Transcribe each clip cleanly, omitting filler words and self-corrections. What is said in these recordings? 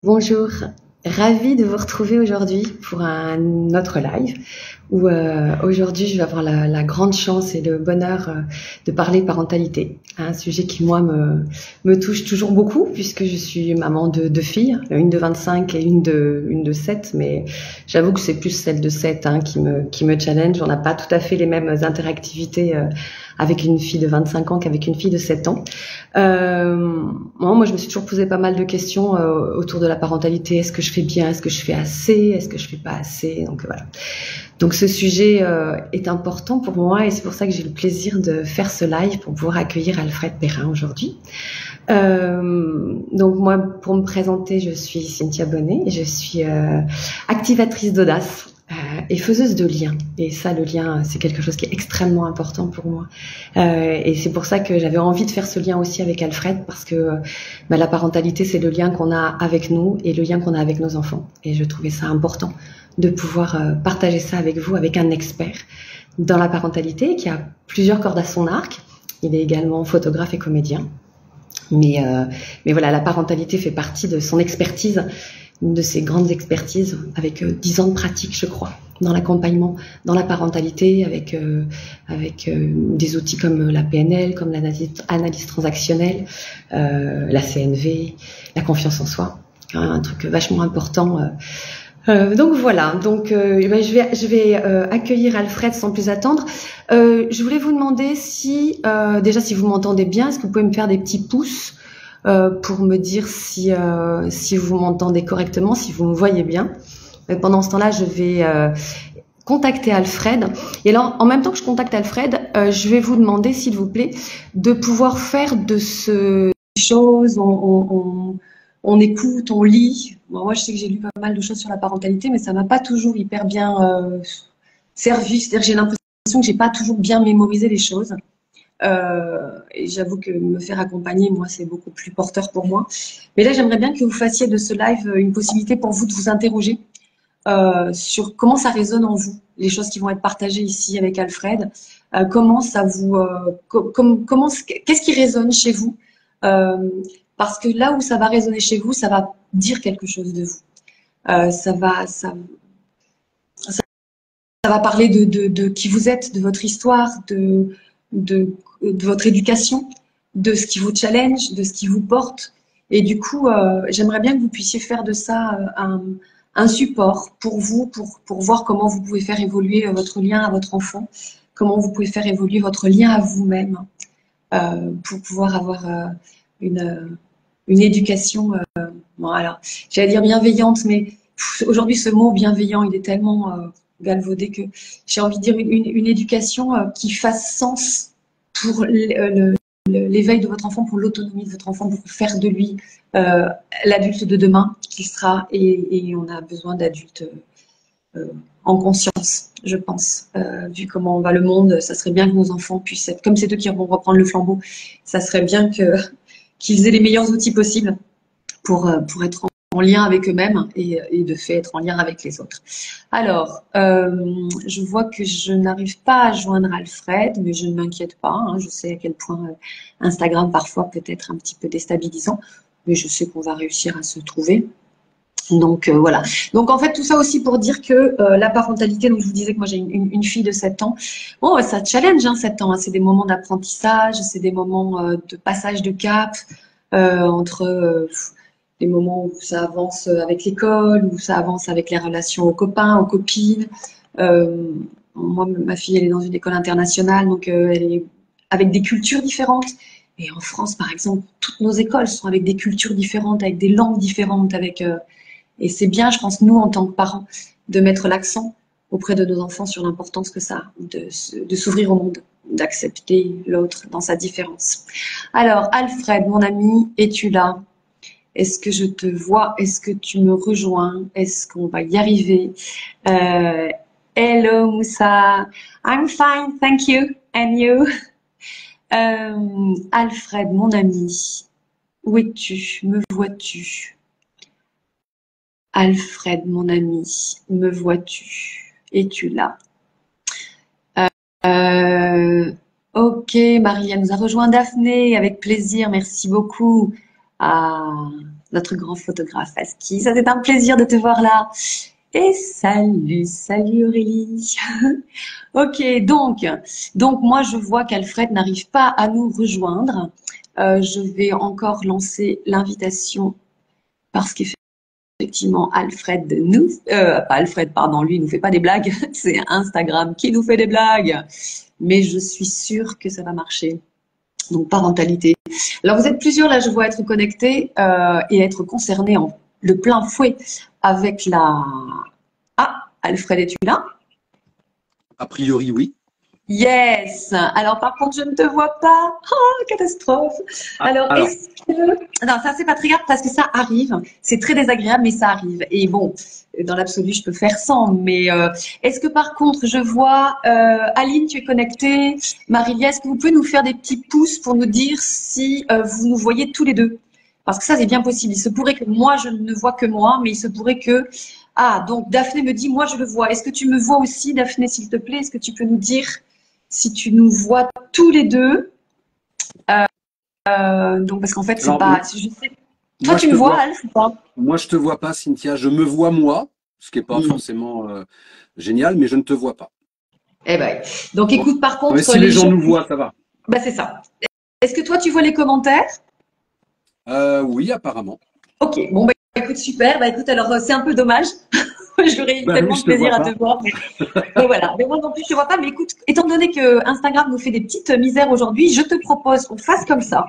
Bonjour, ravie de vous retrouver aujourd'hui pour un autre live où aujourd'hui je vais avoir la grande chance et le bonheur de parler parentalité, un sujet qui moi me touche toujours beaucoup puisque je suis maman de deux filles, une de 25 et une de 7, mais j'avoue que c'est plus celle de 7 qui me challenge. On n'a pas tout à fait les mêmes interactivités avec une fille de 25 ans qu'avec une fille de 7 ans. Moi, je me suis toujours posé pas mal de questions autour de la parentalité. Est-ce que je fais bien? Est-ce que je fais assez? Est-ce que je fais pas assez? Donc voilà. Donc ce sujet est important pour moi et c'est pour ça que j'ai le plaisir de faire ce live pour pouvoir accueillir Alfred Perrin aujourd'hui. Donc moi, pour me présenter, je suis Cynthia Bonnet et je suis activatrice d'audace. Et faiseuse de liens. Et ça, le lien, c'est quelque chose qui est extrêmement important pour moi. Et c'est pour ça que j'avais envie de faire ce lien aussi avec Alfred, parce que la parentalité, c'est le lien qu'on a avec nous et le lien qu'on a avec nos enfants. Et je trouvais ça important de pouvoir partager ça avec vous, avec un expert dans la parentalité qui a plusieurs cordes à son arc. Il est également photographe et comédien. Mais voilà, la parentalité fait partie de son expertise, une de ses grandes expertises, avec 10 ans de pratique, je crois, dans l'accompagnement, dans la parentalité, avec des outils comme la PNL, comme l'analyse transactionnelle, la CNV, la confiance en soi, un truc vachement important. Donc voilà, je vais accueillir Alfred sans plus attendre. Je voulais vous demander si, déjà, si vous m'entendez bien, est-ce que vous pouvez me faire des petits pouces pour me dire si vous m'entendez correctement, si vous me voyez bien. Pendant ce temps-là, je vais contacter Alfred. Et alors, en même temps que je contacte Alfred, je vais vous demander, s'il vous plaît, de pouvoir faire de ce choses. On écoute, on lit. Bon, moi, je sais que j'ai lu pas mal de choses sur la parentalité, mais ça m'a pas toujours hyper bien servi. C'est-à-dire que j'ai l'impression que j'ai pas toujours bien mémorisé les choses. Et j'avoue que me faire accompagner, moi, c'est beaucoup plus porteur pour moi. Mais là, j'aimerais bien que vous fassiez de ce live une possibilité pour vous de vous interroger sur comment ça résonne en vous, les choses qui vont être partagées ici avec Alfred. Comment ça vous, qu'est-ce qui résonne chez vous? Parce que là où ça va résonner chez vous, ça va dire quelque chose de vous. Ça va parler de qui vous êtes, de votre histoire, de votre éducation, de ce qui vous challenge, de ce qui vous porte. Et du coup, j'aimerais bien que vous puissiez faire de ça un support pour vous, pour voir comment vous pouvez faire évoluer votre lien à votre enfant, comment vous pouvez faire évoluer votre lien à vous-même, pour pouvoir avoir une éducation, bon, alors, j'allais dire bienveillante, mais aujourd'hui, ce mot bienveillant, il est tellement galvaudé que j'ai envie de dire une éducation qui fasse sens pour l'éveil de votre enfant, pour l'autonomie de votre enfant, pour faire de lui l'adulte de demain qu'il sera. Et on a besoin d'adultes en conscience, je pense. Vu comment va le monde, ça serait bien que nos enfants puissent être, comme c'est eux qui vont reprendre le flambeau, ça serait bien qu'ils aient les meilleurs outils possibles pour être en lien avec eux-mêmes et de fait être en lien avec les autres. Alors, je vois que je n'arrive pas à joindre Alfred, mais je ne m'inquiète pas. Hein, je sais à quel point Instagram parfois peut être un petit peu déstabilisant, mais je sais qu'on va réussir à se trouver. Donc voilà. Donc en fait tout ça aussi pour dire que la parentalité, donc je vous disais que moi j'ai une fille de 7 ans. Bon, ça challenge 7 ans, hein, c'est des moments d'apprentissage, c'est des moments de passage de cap entre les moments où ça avance avec l'école, où ça avance avec les relations aux copains, aux copines. Moi, ma fille, elle est dans une école internationale, donc elle est avec des cultures différentes. Et en France, par exemple, toutes nos écoles sont avec des cultures différentes, avec des langues différentes, et c'est bien, je pense, nous, en tant que parents, de mettre l'accent auprès de nos enfants sur l'importance que ça a de s'ouvrir au monde, d'accepter l'autre dans sa différence. Alors, Alfred, mon ami, es-tu là? Est-ce que je te vois? Est-ce que tu me rejoins? Est-ce qu'on va y arriver? Hello, Moussa. I'm fine, thank you. And you? Alfred, mon ami, où es-tu? Me vois-tu? Alfred, mon ami, me vois-tu? Es-tu là? Ok, Maria nous a rejoint. Daphné, avec plaisir, merci beaucoup. Ah, notre grand photographe Aski. Ça c'est un plaisir de te voir là. Et salut Aurélie. Ok, donc moi je vois qu'Alfred n'arrive pas à nous rejoindre. Je vais encore lancer l'invitation parce qu'effectivement Alfred pas Alfred, pardon, lui il nous fait pas des blagues, c'est Instagram qui nous fait des blagues. Mais je suis sûre que ça va marcher. Donc parentalité. Alors vous êtes plusieurs là, je vois être connectés et être concernés de plein fouet avec la. Ah, Alfred, es-tu là? A priori, oui. Yes. Alors par contre, je ne te vois pas. Oh, catastrophe. Alors Alors, est-ce que non, ça c'est pas très grave parce que ça arrive. C'est très désagréable, mais ça arrive. Et bon, dans l'absolu, je peux faire sans. Mais est-ce que par contre, je vois Aline, tu es connectée. Marilia, est-ce que vous pouvez nous faire des petits pouces pour nous dire si vous nous voyez tous les deux? Parce que ça, c'est bien possible. Il se pourrait que moi, je ne vois que moi, mais il se pourrait que ah, donc Daphné me dit, moi je le vois. Est-ce que tu me vois aussi, Daphné, s'il te plaît? Est-ce que tu peux nous dire si tu nous vois tous les deux? Donc parce qu'en fait, c'est alors pas. Je sais. Toi, moi, tu je me te vois, vois. Alf, ou pas? Moi, je te vois pas, Cynthia. Je me vois moi, ce qui est pas Hmm. forcément génial, mais je ne te vois pas. Eh ben, donc Bon. écoute, par Mais contre, si les les gens gens. nous voient, ça va. Bah c'est ça. Est-ce que toi, tu vois les commentaires? Oui, apparemment. Ok. Bon bah écoute, super. Bah écoute, alors c'est un peu dommage. J'aurais eu Bah oui, tellement de je te plaisir vois à te pas. voir, mais voilà. Mais moi non plus, je te vois pas. Mais écoute, étant donné que Instagram nous fait des petites misères aujourd'hui, je te propose qu'on fasse comme ça.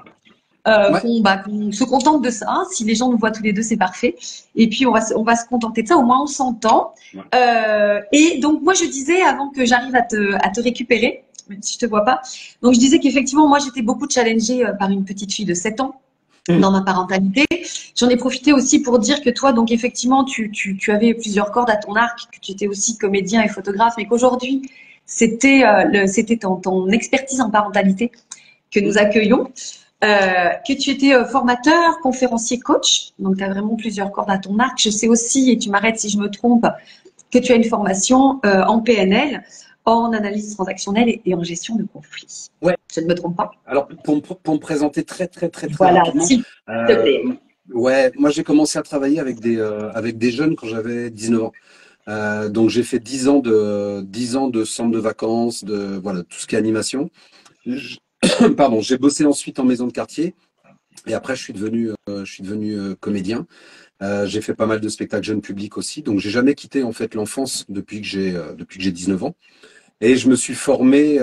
Ouais. Qu'on se contente de ça. Si les gens nous voient tous les deux, c'est parfait. Et puis on va se contenter de ça. Au moins on s'entend. Ouais. Et donc moi je disais avant que j'arrive à te récupérer, même si je te vois pas. Donc je disais qu'effectivement moi j'étais beaucoup challengée par une petite fille de 7 ans dans ma parentalité. J'en ai profité aussi pour dire que toi, donc effectivement, tu avais plusieurs cordes à ton arc, que tu étais aussi comédien et photographe, mais qu'aujourd'hui, c'était ton expertise en parentalité que nous accueillons. Que tu étais formateur, conférencier, coach, donc tu as vraiment plusieurs cordes à ton arc. Je sais aussi, et tu m'arrêtes si je me trompe, que tu as une formation en PNL, en analyse transactionnelle et en gestion de conflits. Ouais. Je ne me trompe pas. Alors, pour me présenter très Voilà, rapidement, s'il te plaît. ouais, moi j'ai commencé à travailler avec des jeunes quand j'avais 19 ans. Donc j'ai fait 10 ans de centre de vacances, de voilà tout ce qui est animation. Je- Pardon, j'ai bossé ensuite en maison de quartier et après je suis devenu comédien. J'ai fait pas mal de spectacles jeunes publics aussi, donc j'ai jamais quitté en fait l'enfance depuis que j'ai 19 ans. Et je me suis formé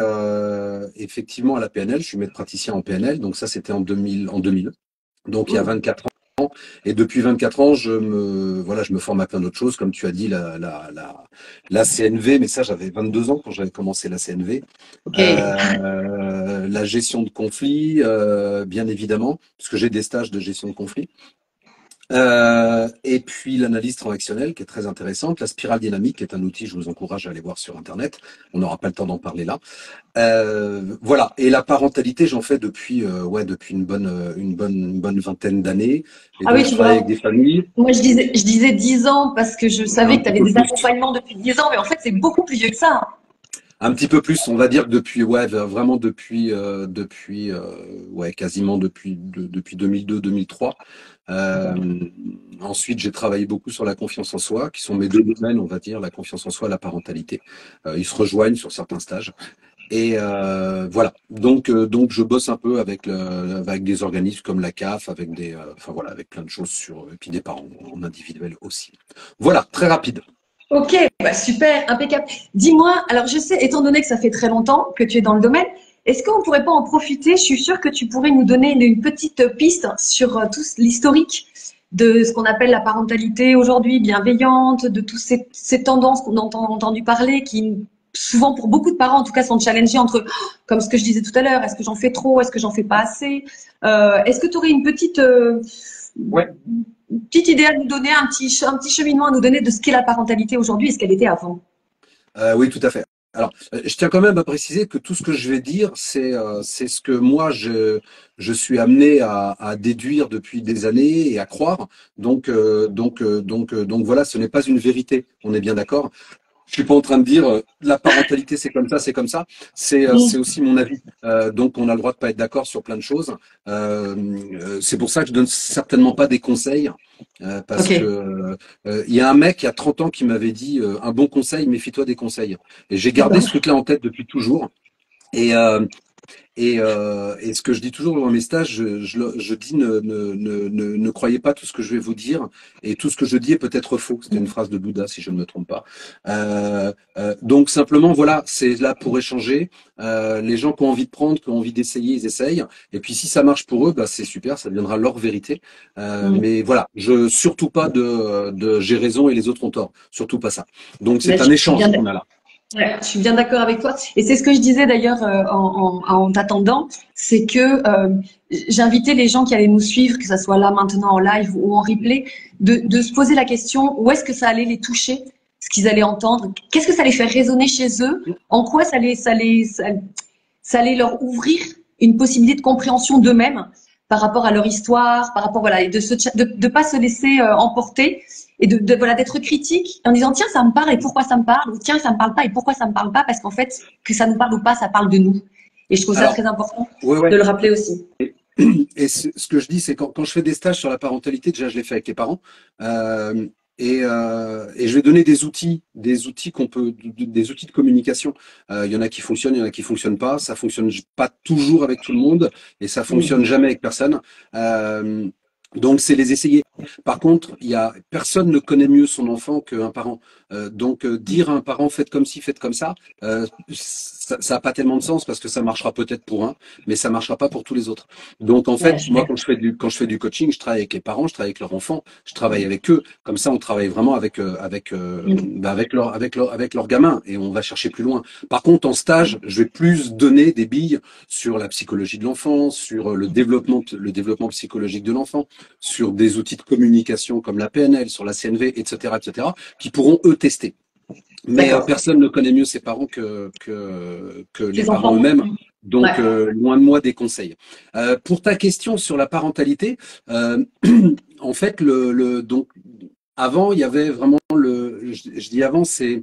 effectivement à la PNL. Je suis maître praticien en PNL, donc ça c'était en 2000. Donc il y a 24 ans. Et depuis 24 ans, je me forme à plein d'autres choses, comme tu as dit, la CNV, mais ça, j'avais 22 ans quand j'avais commencé la CNV. Ok. La gestion de conflits, bien évidemment, parce que j'ai des stages de gestion de conflits. Et puis l'analyse transactionnelle qui est très intéressante, la spirale dynamique qui est un outil, je vous encourage à aller voir sur Internet. On n'aura pas le temps d'en parler là. Voilà. Et la parentalité, j'en fais depuis, depuis une bonne vingtaine d'années. Et Ah oui, donc, je tu travaille avec vois. des familles Moi, je disais 10 ans parce que je savais un que tu petit avais peu des plus. accompagnements depuis 10 ans, mais en fait, c'est beaucoup plus vieux que ça. Un petit peu plus, on va dire que depuis, vraiment quasiment depuis 2002-2003. Ensuite, j'ai travaillé beaucoup sur la confiance en soi, qui sont mes deux domaines, on va dire, la confiance en soi et la parentalité. Ils se rejoignent sur certains stages. Et voilà. Donc, je bosse un peu avec des organismes comme la CAF, avec enfin voilà, avec plein de choses et puis des parents en individuel aussi. Voilà, très rapide. Ok, bah super, impeccable. Dis-moi, alors je sais, étant donné que ça fait très longtemps que tu es dans le domaine, est-ce qu'on ne pourrait pas en profiter? Je suis sûre que tu pourrais nous donner une petite piste sur tout l'historique de ce qu'on appelle la parentalité aujourd'hui bienveillante, de toutes ces tendances qu'on a entendu parler, qui souvent pour beaucoup de parents en tout cas sont challengés entre, comme ce que je disais tout à l'heure, est-ce que j'en fais trop, est-ce que j'en fais pas assez? Est-ce que tu aurais une Ouais. petite idée à nous donner, un petit cheminement à nous donner de ce qu'est la parentalité aujourd'hui et ce qu'elle était avant? Oui, tout à fait. Alors, je tiens quand même à préciser que tout ce que je vais dire, c'est ce que moi je suis amené à déduire depuis des années et à croire. Donc voilà, ce n'est pas une vérité. On est bien d'accord. Je suis pas en train de dire la parentalité c'est comme ça, c'est comme ça. C'est aussi mon avis. Donc on a le droit de pas être d'accord sur plein de choses. C'est pour ça que je donne certainement pas des conseils parce Ok, que il y a un mec il y a 30 ans qui m'avait dit un bon conseil, méfie-toi des conseils. Et j'ai gardé d'accord. ce truc-là en tête depuis toujours. Et et ce que je dis toujours dans mes stages, je dis ne croyez pas tout ce que je vais vous dire, et tout ce que je dis est peut-être faux. C'était une phrase de Bouddha, si je ne me trompe pas. Donc simplement, voilà, c'est là pour échanger. Les gens qui ont envie de prendre, qui ont envie d'essayer, ils essayent. Et puis si ça marche pour eux, bah, c'est super, ça deviendra leur vérité. Mm. Mais voilà, je surtout pas de j'ai raison et les autres ont tort. Surtout pas ça. Donc Mais c'est je un suis bien échange qu'on a là. Ouais, je suis bien d'accord avec toi. Et c'est ce que je disais d'ailleurs en t'attendant, c'est que j'invitais les gens qui allaient nous suivre, que ce soit là maintenant en live ou en replay, de se poser la question où est-ce que ça allait les toucher, ce qu'ils allaient entendre, qu'est-ce que ça allait faire résonner chez eux, en quoi ça allait leur ouvrir une possibilité de compréhension d'eux-mêmes par rapport à leur histoire, par rapport voilà, et de pas se laisser emporter et voilà d'être critique en disant tiens ça me parle et pourquoi ça me parle ou tiens ça me parle pas et pourquoi ça me parle pas parce qu'en fait que ça nous parle ou pas ça parle de nous et je trouve ça Alors, très important ouais, de ouais. le rappeler aussi. Et ce que je dis, c'est quand je fais des stages sur la parentalité, déjà je les fais avec les parents, euh, et je vais donner des outils qu'on peut, des outils de communication. Il y en a qui fonctionnent, il y en a qui fonctionnent pas. Ça fonctionne pas toujours avec tout le monde, et ça fonctionne Mm. jamais avec personne. Euh, donc c'est les essayer. Par contre, il y a personne ne connaît mieux son enfant qu'un parent. Donc dire à un parent faites comme ci, faites comme ça, ça a pas tellement de sens parce que ça marchera peut-être pour un, mais ça marchera pas pour tous les autres. Donc en Ouais, je fait, suis moi d'accord. quand je fais du coaching, je travaille avec les parents, je travaille avec leurs enfants, je travaille avec eux. Comme ça, on travaille vraiment Mm. bah, avec leurs gamins et on va chercher plus loin. Par contre, en stage, je vais plus donner des billes sur la psychologie de l'enfant, sur le développement psychologique de l'enfant, sur des outils de communication comme la PNL, sur la CNV, etc., qui pourront eux tester. Mais D'accord. personne ne connaît mieux ses parents que les Tes parents enfants. eux-mêmes. Ouais. Donc, loin de moi des conseils. Pour ta question sur la parentalité, euh, en fait, donc, avant, il y avait vraiment je dis avant, c'est,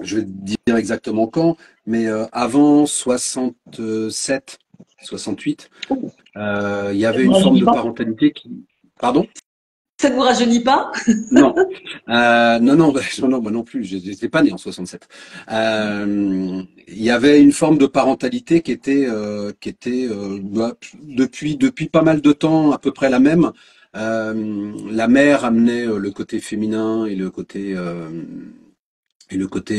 je vais te dire exactement quand, mais avant 67, 68, il y Ça avait ne vous une forme rajeunit de pas. parentalité qui, pardon? Ça ne vous rajeunit pas. Non, non, bah, non, moi non plus, j'étais pas né en 67. Il y avait une forme de parentalité qui était bah, depuis pas mal de temps à peu près la même. La mère amenait le côté féminin et le côté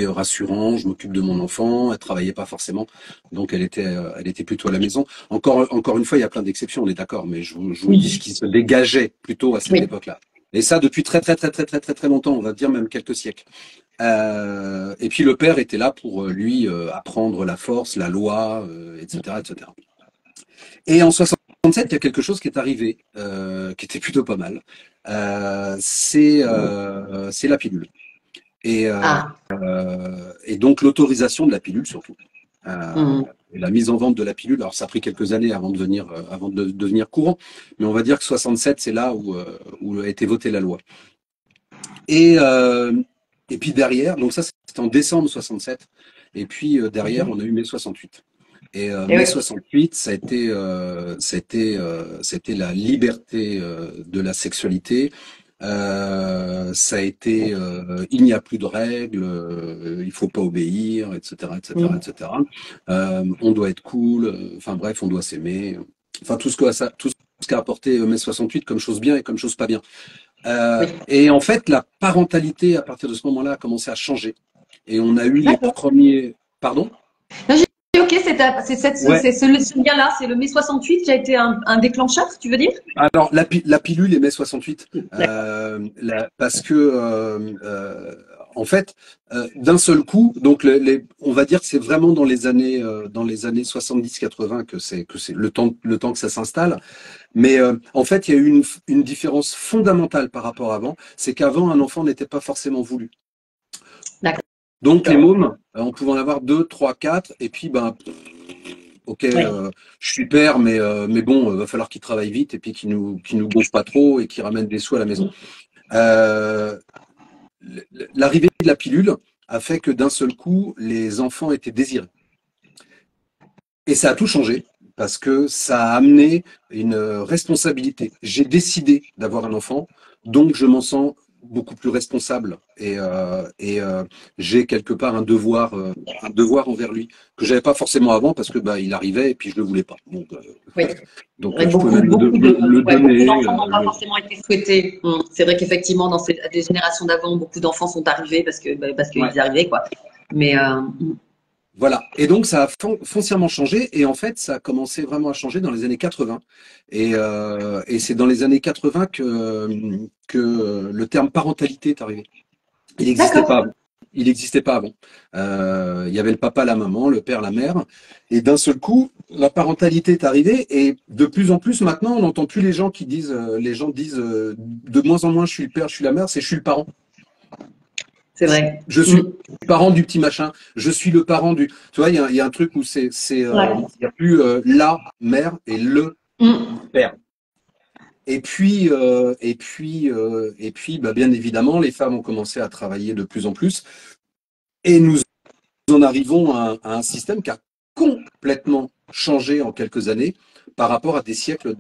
rassurant. Je m'occupe de mon enfant. Elle travaillait pas forcément, donc elle était plutôt à la maison. Encore une fois, il y a plein d'exceptions, on est d'accord, mais je vous dis ce Oui. qui se dégageait plutôt à cette Oui. époque-là. Et ça depuis très longtemps, on va dire même quelques siècles. Et puis le père était là pour lui apprendre la force, la loi, etc., etc. Et en 67, il y a quelque chose qui est arrivé, qui était plutôt pas mal. C'est la pilule. Et, Ah. et donc l'autorisation de la pilule surtout. Mm. Et la mise en vente de la pilule. Alors ça a pris quelques années avant de devenir courant, mais on va dire que 67, c'est là où a été votée la loi. Et, euh, et puis derrière, donc ça c'était en décembre 67, et puis derrière on a eu mai 68. Et Et mai oui. 68, c'était la liberté de la sexualité. Ça a été, il n'y a plus de règles, il faut pas obéir, etc., etc., Mm. etc. On doit être cool, enfin bref, on doit s'aimer. Enfin tout ce qu'a apporté mai 68 comme chose bien et comme chose pas bien. Oui. Et en fait, la parentalité à partir de ce moment-là a commencé à changer. Et on a eu les D'accord. premiers, pardon? Là, j'ai dit, ok, Ouais. c'est ce lien-là, c'est le mai 68 qui a été un déclencheur, tu veux dire? Alors la pilule est mai 68 D'accord. parce que en fait d'un seul coup donc on va dire que c'est vraiment dans les années 70-80 que c'est le temps que ça s'installe mais en fait il y a eu une différence fondamentale par rapport à avant, c'est qu'avant un enfant n'était pas forcément voulu. Donc les D'accord. mômes on pouvait en avoir deux, trois, quatre et puis ben ok, Oui. je suis père, mais bon, va falloir qu'il travaille vite et puis qu'il nous gonfle pas trop et qu'il ramène des sous à la maison. Euh, L'arrivée de la pilule a fait que d'un seul coup, les enfants étaient désirés. Et ça a tout changé parce que ça a amené une responsabilité. J'ai décidé d'avoir un enfant, donc je m'en sens beaucoup plus responsable et j'ai quelque part un devoir envers lui que j'avais pas forcément avant parce que bah il arrivait et puis je le voulais pas. Donc, Oui. je pouvais même le Beaucoup donner. d'enfants n'ont pas forcément été souhaités. C'est vrai qu'effectivement, dans des générations d'avant, beaucoup d'enfants sont arrivés parce qu'ils Ouais. y arrivaient, quoi. Mais Voilà. Et donc, ça a foncièrement changé. Et en fait, ça a commencé vraiment à changer dans les années 80. Et c'est dans les années 80 que le terme parentalité est arrivé. Il n'existait pas d'accord. avant. Il n'existait pas avant. Il y avait le papa, la maman, le père, la mère. Et d'un seul coup, la parentalité est arrivée. Et de plus en plus, maintenant, on n'entend plus les gens qui disent, de moins en moins, je suis le père, je suis la mère, c'est je suis le parent. C'est vrai. Je suis le parent du petit machin, je suis le parent du. Tu vois, il y a un truc où Ouais. il y a plus la mère et le père. Et puis, bah, bien évidemment, les femmes ont commencé à travailler de plus en plus, et nous en arrivons à un système qui a complètement changé en quelques années par rapport à des siècles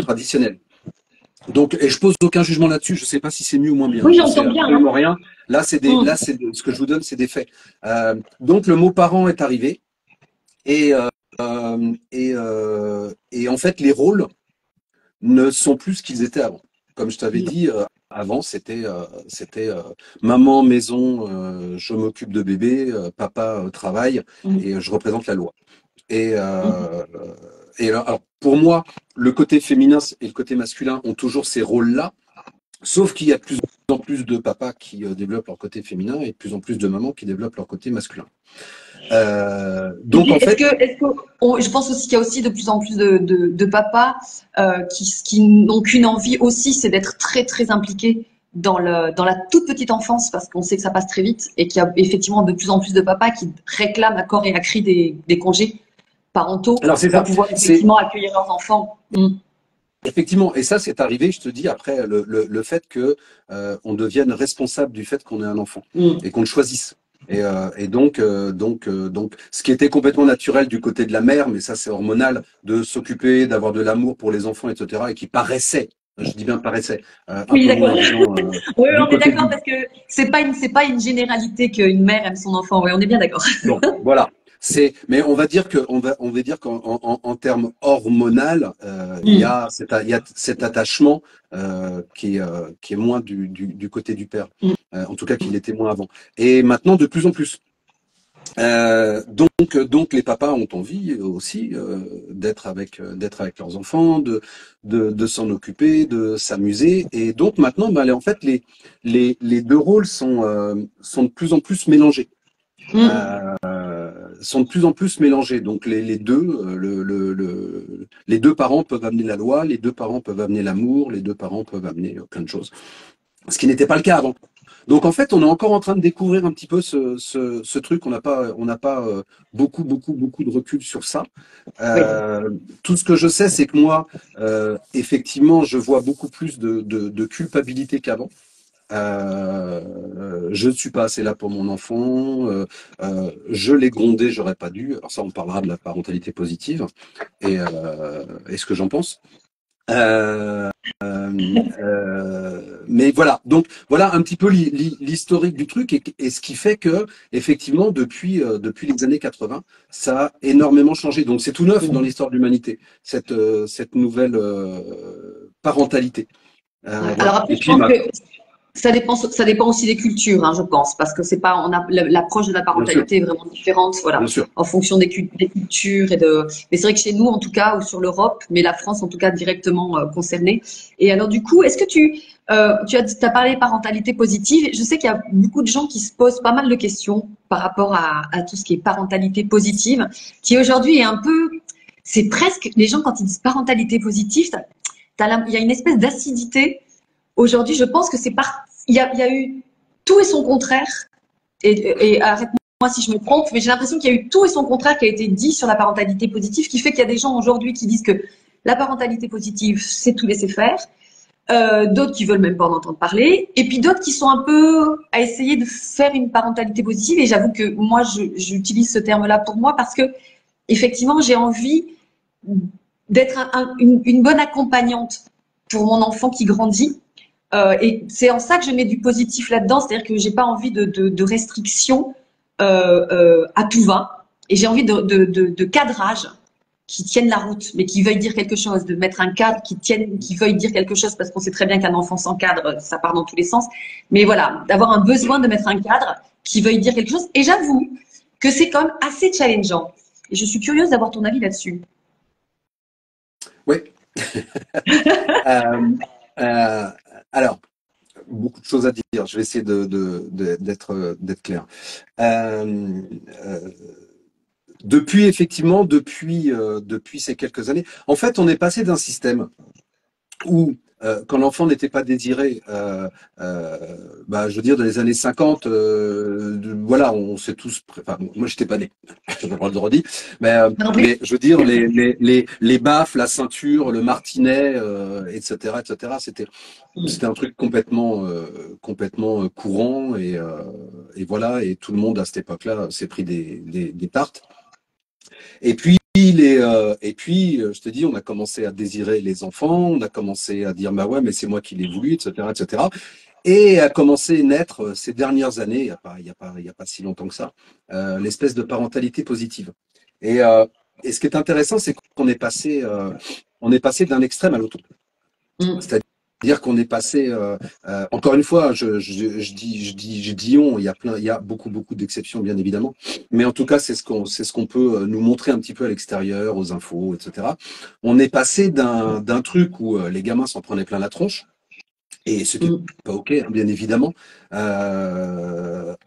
traditionnels. Donc, et je pose aucun jugement là-dessus. Je sais pas si c'est mieux ou moins bien. Oui, J'en sais j'entends bien. absolument rien. Là, ce que je vous donne, c'est des faits. Donc, le mot parent est arrivé et et en fait, les rôles ne sont plus ce qu'ils étaient avant. Comme je t'avais dit, avant, c'était maman, maison, je m'occupe de bébé, papa travaille et je représente la loi. Et, alors, pour moi, le côté féminin et le côté masculin ont toujours ces rôles-là, sauf qu'il y a de plus en plus de papas qui développent leur côté féminin et de plus en plus de mamans qui développent leur côté masculin. Et Donc, puis, en fait, je pense aussi qu'il y a aussi de plus en plus de papas qui n'ont qu'une envie aussi, c'est d'être très, très impliqués dans la toute petite enfance, parce qu'on sait que ça passe très vite, et qu'il y a effectivement de plus en plus de papas qui réclament à corps et à cri des congés parentaux alors c'est pour ça. pouvoir effectivement accueillir leurs enfants. Effectivement, et ça, c'est arrivé, je te dis, après le fait que on devienne responsable du fait qu'on ait un enfant et qu'on le choisisse. Et donc, ce qui était complètement naturel du côté de la mère, mais ça, c'est hormonal, de s'occuper, d'avoir de l'amour pour les enfants, etc., et qui paraissait, je dis bien paraissait, un Oui, peu moins d'accord. évident Oui, du on est côté d'accord du. parce que c'est pas une généralité qu'une mère aime son enfant. Oui, on est bien d'accord. Bon, voilà. Mais on va dire qu'en termes hormonal, il y a cet attachement qui est moins du côté du père. En tout cas, qu'il était moins avant. Et maintenant, de plus en plus. Donc, les papas ont envie aussi d'être avec leurs enfants, de s'en occuper, de s'amuser. Et donc maintenant, bah, en fait, les deux rôles sont de plus en plus mélangés. Sont de plus en plus mélangés. Donc les deux, les deux parents peuvent amener la loi, les deux parents peuvent amener l'amour, les deux parents peuvent amener plein de choses. Ce qui n'était pas le cas avant. Donc en fait, on est encore en train de découvrir un petit peu ce truc. On n'a pas beaucoup de recul sur ça. Oui. Tout ce que je sais, c'est que moi, effectivement, je vois beaucoup plus de culpabilité qu'avant. Je ne suis pas assez là pour mon enfant, je l'ai grondé, j'aurais pas dû. Alors ça, on parlera de la parentalité positive et ce que j'en pense. Mais voilà, donc voilà un petit peu l'historique du truc et ce qui fait que effectivement depuis les années 80, ça a énormément changé. Donc c'est tout neuf dans l'histoire de l'humanité, cette nouvelle parentalité. Alors Voilà. après, Et je puis pense que ça dépend aussi des cultures, hein, je pense, parce que c'est pas, l'approche de la bien sûr, parentalité est vraiment différente, bien voilà, sûr. en fonction des cultures mais c'est vrai que chez nous, en tout cas, ou sur l'Europe, mais la France, en tout cas, directement concernée. Et alors, du coup, est-ce que t'as parlé parentalité positive. Je sais qu'il y a beaucoup de gens qui se posent pas mal de questions par rapport à tout ce qui est parentalité positive, qui aujourd'hui est un peu, c'est presque, les gens, quand ils disent parentalité positive, il y a une espèce d'acidité. Aujourd'hui, je pense que il y a eu tout et son contraire. Et arrête-moi si je me trompe, mais j'ai l'impression qu'il y a eu tout et son contraire qui a été dit sur la parentalité positive, qui fait qu'il y a des gens aujourd'hui qui disent que la parentalité positive, c'est tout laisser faire. d'autres qui veulent même pas en entendre parler, et puis d'autres qui sont un peu à essayer de faire une parentalité positive. Et j'avoue que moi, j'utilise ce terme-là pour moi parce que effectivement, j'ai envie d'être une bonne accompagnante pour mon enfant qui grandit. Et c'est en ça que je mets du positif là-dedans, c'est-à-dire que j'ai pas envie de restrictions à tout va, et j'ai envie de cadrage qui tiennent la route, mais qui veuillent dire quelque chose, de mettre un cadre qui veuille dire quelque chose, parce qu'on sait très bien qu'un enfant sans cadre, ça part dans tous les sens. Mais voilà, d'avoir un besoin de mettre un cadre qui veuille dire quelque chose. Et j'avoue que c'est quand même assez challengeant. Et je suis curieuse d'avoir ton avis là-dessus. Oui. Euh, euh, alors, beaucoup de choses à dire. Je vais essayer d'être clair. Euh, euh, depuis ces quelques années, en fait, on est passé d'un système où quand l'enfant n'était pas désiré, je veux dire, dans les années 50, voilà, on s'est tous, enfin, moi j'étais pas né, j'ai le droit de le redire, mais je veux dire, les baffes, la ceinture, le martinet, etc., c'était un truc complètement courant et voilà, et tout le monde à cette époque-là s'est pris des tartes. Et puis, je te dis, on a commencé à désirer les enfants, on a commencé à dire, bah ouais, mais c'est moi qui l'ai voulu, etc., etc. Et a commencé à naître ces dernières années, il y a pas si longtemps que ça, l'espèce de parentalité positive. Et, euh, et ce qui est intéressant, c'est on est passé d'un extrême à l'autre. C'est-à-dire qu'on est passé, encore une fois, je dis on, il y a beaucoup d'exceptions bien évidemment, mais en tout cas c'est ce qu'on peut nous montrer un petit peu à l'extérieur, aux infos, etc. On est passé d'un truc où les gamins s'en prenaient plein la tronche, et ce qui n'est pas ok, hein, bien évidemment,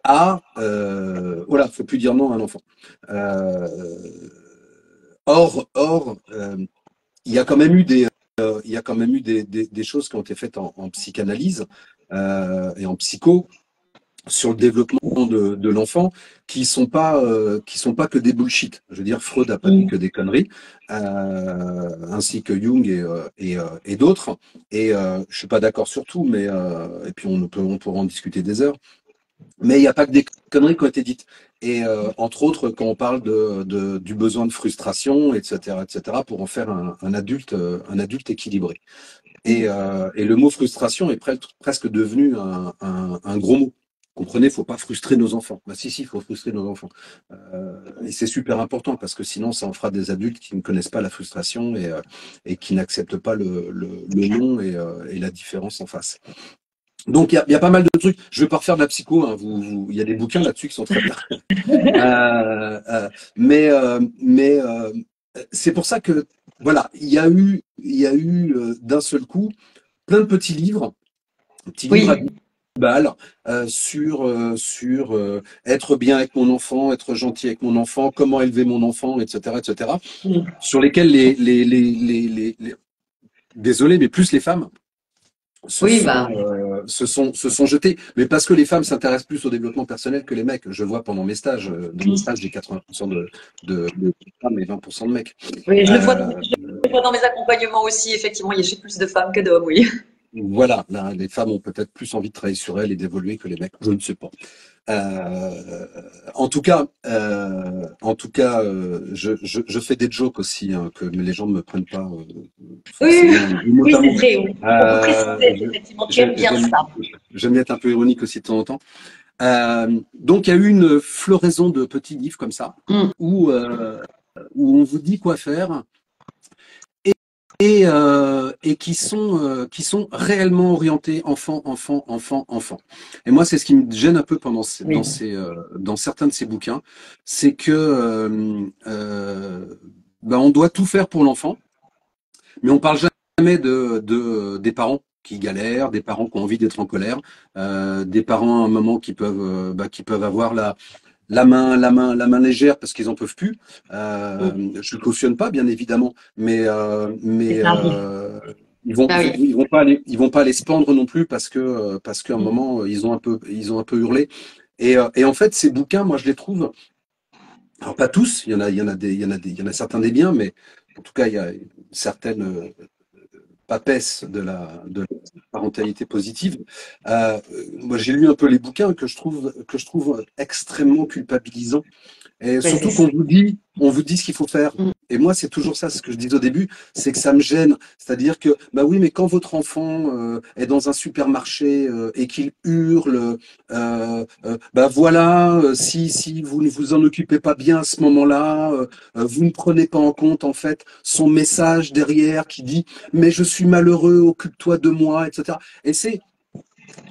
voilà, faut plus dire non à un enfant. Euh, or, il y a quand même eu des choses qui ont été faites en psychanalyse et en psycho sur le développement de l'enfant qui sont pas que des bullshit. Je veux dire, Freud a pas dit que des conneries, ainsi que Jung et d'autres. Et je suis pas d'accord sur tout, mais et puis on pourra en discuter des heures. Mais il n'y a pas que des conneries qui ont été dites. Et entre autres, quand on parle du besoin de frustration, etc., pour en faire un adulte équilibré. Et le mot frustration est presque devenu un gros mot. Comprenez, il ne faut pas frustrer nos enfants. Bah, si, il faut frustrer nos enfants. Et c'est super important parce que sinon, ça en fera des adultes qui ne connaissent pas la frustration et qui n'acceptent pas le non et la différence en face. Donc, il y a pas mal de trucs. Je ne vais pas refaire de la psycho. Hein. Il y a des bouquins là-dessus qui sont très bien. Mais c'est pour ça que, voilà, il y a eu d'un seul coup plein de petits livres à Oui. balles sur être bien avec mon enfant, être gentil avec mon enfant, comment élever mon enfant, etc., sur lesquels désolé, mais plus les femmes Oui, bah. se sont jetés, mais parce que les femmes s'intéressent plus au développement personnel que les mecs. Je vois pendant mes stages, dans mes stages, j'ai 80% de femmes et 20% de mecs. Oui, Euh, je le vois dans mes accompagnements aussi, effectivement, il y a plus de femmes que d'hommes, oui. voilà, là, les femmes ont peut-être plus envie de travailler sur elles et d'évoluer que les mecs. Je ne sais pas. Euh, je fais des jokes aussi, hein, que les gens ne me prennent pas Oui, forcément, et oui, c'est notamment. vrai, oui. On peut préciser, effectivement, tu aimes bien ça. J'aime bien être un peu ironique aussi de temps en temps. Donc, il y a eu une floraison de petits livres comme ça, Mm. où on vous dit quoi faire et qui sont réellement orientés enfant. Et moi, c'est ce qui me gêne un peu Oui. dans certains de ces bouquins, c'est que on doit tout faire pour l'enfant, mais on parle jamais des parents qui galèrent, des parents qui ont envie d'être en colère, des parents à un moment qui peuvent avoir la main légère parce qu'ils en peuvent plus. Je le cautionne pas, bien évidemment, C'est mais ça, oui. Ah oui. ils vont pas aller se pendre non plus parce qu'à un moment ils ont un peu hurlé. Et en fait, ces bouquins, moi, je les trouve. Alors pas tous, il y en a certains des biens, mais en tout cas, il y a certaines papesse de la parentalité positive. Moi, j'ai lu un peu les bouquins que je trouve extrêmement culpabilisants. Et Ouais, c'est surtout ça. on vous dit ce qu'il faut faire. Mm. Et moi, c'est toujours ça, ce que je disais au début, c'est que ça me gêne. C'est-à-dire que, bah oui, mais quand votre enfant est dans un supermarché et qu'il hurle, bah voilà, si vous ne vous en occupez pas bien à ce moment-là, vous ne prenez pas en compte en fait son message derrière qui dit, mais je suis malheureux, occupe-toi de moi, etc. Et c'est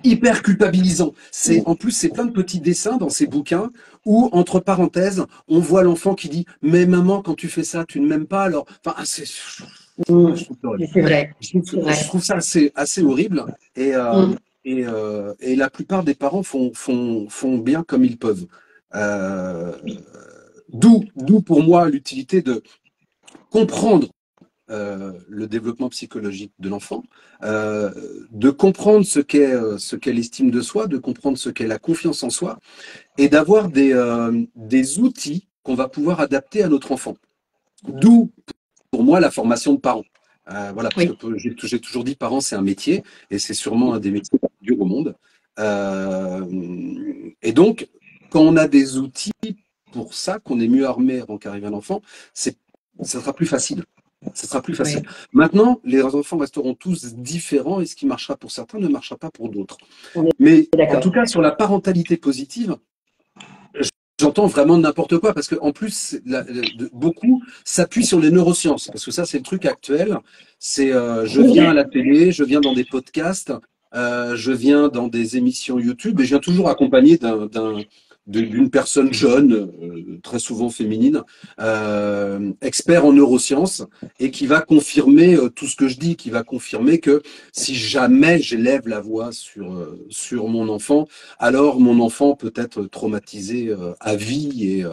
hyper culpabilisant. Mm. En plus, c'est plein de petits dessins dans ces bouquins où, entre parenthèses, on voit l'enfant qui dit, mais maman, quand tu fais ça, tu ne m'aimes pas, alors, enfin, Mm. je trouve ça horrible. Mais c'est vrai, c'est Je vrai. trouve ça assez horrible Mm. et la plupart des parents font bien comme ils peuvent. Euh, d'où pour moi l'utilité de comprendre le développement psychologique de l'enfant, euh, de comprendre ce qu'est l'estime de soi, de comprendre ce qu'est la confiance en soi, et d'avoir des outils qu'on va pouvoir adapter à notre enfant. D'où, pour moi, la formation de parents. Voilà, parce que Oui. j'ai toujours dit parents, c'est un métier, et c'est sûrement un des métiers les plus durs au monde. Euh, et donc, quand on a des outils pour ça, qu'on est mieux armé avant qu'arrive un enfant, ça sera plus facile. Ça sera plus facile. Oui. Maintenant, les enfants resteront tous différents et ce qui marchera pour certains ne marchera pas pour d'autres. On est Mais en d'accord. tout cas, sur la parentalité positive, j'entends vraiment n'importe quoi parce que en plus, beaucoup s'appuient sur les neurosciences parce que ça, c'est le truc actuel. C'est je C'est viens à vrai. la télé, je viens dans des podcasts, je viens dans des émissions YouTube et je viens toujours accompagné d'une personne jeune, très souvent féminine, expert en neurosciences et qui va confirmer tout ce que je dis, qui va confirmer que si jamais j'élève la voix sur mon enfant, alors mon enfant peut être traumatisé à vie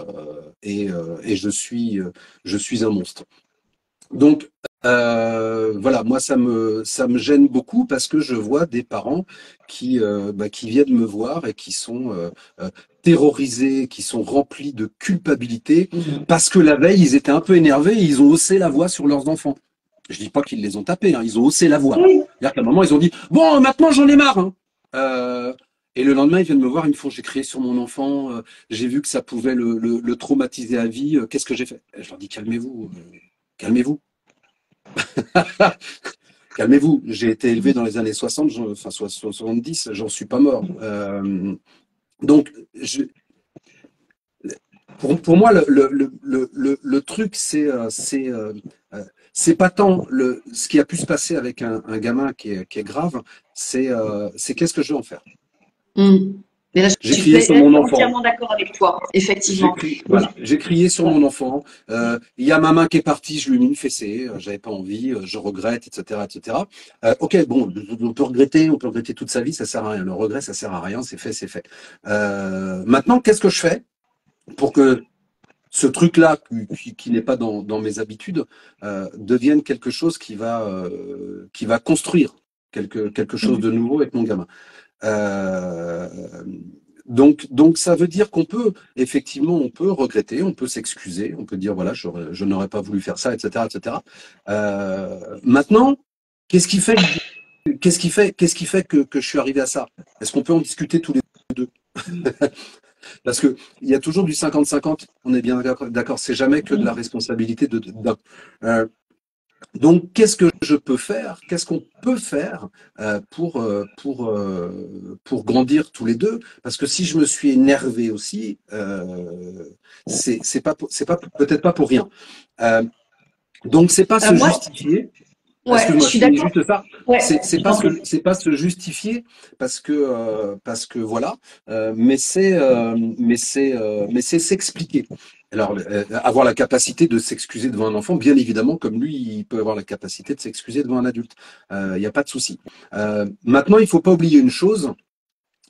et je suis un monstre. Donc voilà, moi ça me gêne beaucoup parce que je vois des parents qui viennent me voir et qui sont terrorisés, qui sont remplis de culpabilité Mm. parce que la veille ils étaient un peu énervés et ils ont haussé la voix sur leurs enfants. Je dis pas qu'ils les ont tapés, hein, ils ont haussé la voix. Oui. C'est-à-dire qu'à un moment ils ont dit bon maintenant j'en ai marre. Hein. Euh, et le lendemain, ils viennent me voir, ils me font, j'ai crié sur mon enfant, j'ai vu que ça pouvait le traumatiser à vie, qu'est-ce que j'ai fait? Et je leur dis, calmez-vous, calmez-vous. Calmez-vous, j'ai été élevé dans les années 60, enfin 70, j'en suis pas mort. Donc, je, pour moi, le truc, c'est pas tant ce qui a pu se passer avec un gamin qui est grave, c'est qu'est-ce que je vais en faire. Mm. Mais là, J'ai crié sur là, je mon suis enfant. entièrement d'accord avec toi, effectivement. Voilà, j'ai crié sur mon enfant. Il y a ma main qui est partie, je lui ai mis une fessée. J'avais pas envie, je regrette, etc., etc. Ok, bon, on peut regretter toute sa vie, ça sert à rien. Le regret, ça sert à rien, c'est fait, c'est fait. Maintenant, qu'est-ce que je fais pour que ce truc-là, qui n'est pas dans mes habitudes, devienne quelque chose qui va construire quelque chose Mm. de nouveau avec mon gamin. Euh, donc ça veut dire qu'on peut, effectivement, on peut regretter, on peut s'excuser, on peut dire, voilà, je n'aurais pas voulu faire ça, etc., etc. Maintenant, qu'est-ce qui fait qu'est-ce qui fait que je suis arrivé à ça? Est-ce qu'on peut en discuter tous les deux? Parce que il y a toujours du 50-50, on est bien d'accord, c'est jamais que de la Mm. responsabilité d'un. Donc, qu'est-ce que je peux faire? Qu'est-ce qu'on peut faire pour grandir tous les deux? Parce que si je me suis énervé aussi, c'est pas peut-être pas pour rien. Euh, donc, c'est pas se Moi, justifier. ouais, je Excuse-moi, je suis finis d'accord. juste ça. Ouais, je t'en prie. C'est pas se justifier parce que voilà, mais c'est s'expliquer. Alors avoir la capacité de s'excuser devant un enfant, bien évidemment, comme lui, il peut avoir la capacité de s'excuser devant un adulte. Il n'y a pas de souci. Maintenant, il faut pas oublier une chose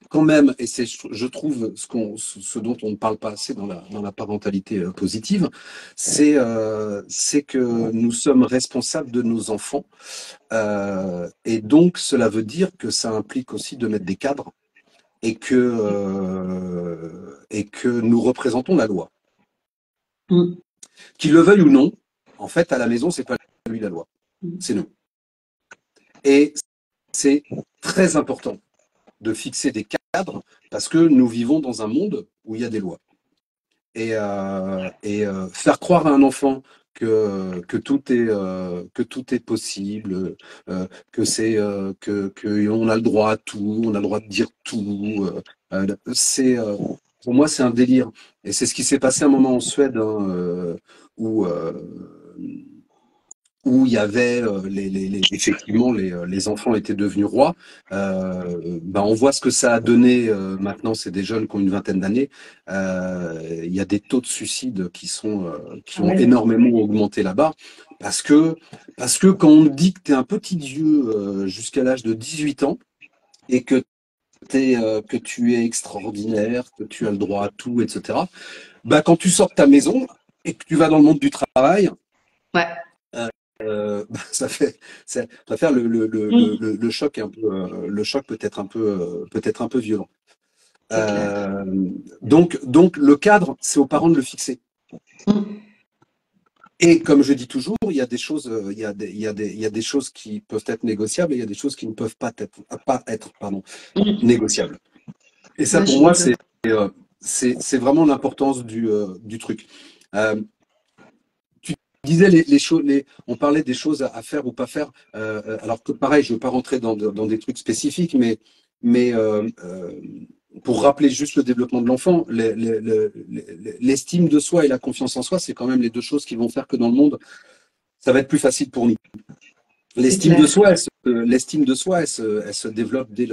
quand même, et c'est, je trouve, ce dont on ne parle pas assez dans la parentalité positive, c'est que nous sommes responsables de nos enfants. Et donc, cela veut dire que ça implique aussi de mettre des cadres et que nous représentons la loi. Mm. Qu'il le veuille ou non, en fait, à la maison, c'est pas lui la loi, Mm. c'est nous. Et c'est très important de fixer des cadres parce que nous vivons dans un monde où il y a des lois. Faire croire à un enfant que tout est possible, que on a le droit à tout, on a le droit de dire tout. Pour moi, c'est un délire. Et c'est ce qui s'est passé un moment en Suède, hein, où où il y avait effectivement les enfants étaient devenus rois. On voit ce que ça a donné. Maintenant, c'est des jeunes qui ont une vingtaine d'années. Il y a des taux de suicide qui ont énormément augmenté là-bas parce que quand on te dit que tu es un petit dieu jusqu'à l'âge de 18 ans et que tu es extraordinaire, que tu as le droit à tout, etc. Quand tu sors de ta maison et que tu vas dans le monde du travail, Ouais. ça fait le choc un peu, le choc peut-être un peu violent. C'est clair. Donc le cadre, c'est aux parents de le fixer. Et comme je dis toujours, il y a des choses, il y a des choses qui peuvent être négociables et il y a des choses qui ne peuvent pas être négociables. Et ça, pour moi, c'est vraiment l'importance du truc. Tu disais les choses, on parlait des choses à faire ou pas faire. Alors que pareil, je ne veux pas rentrer dans des trucs spécifiques, mais pour rappeler juste le développement de l'enfant, l'estime de soi et la confiance en soi, c'est quand même les deux choses qui vont faire que dans le monde, ça va être plus facile pour nous. L'estime de soi, elle se développe dès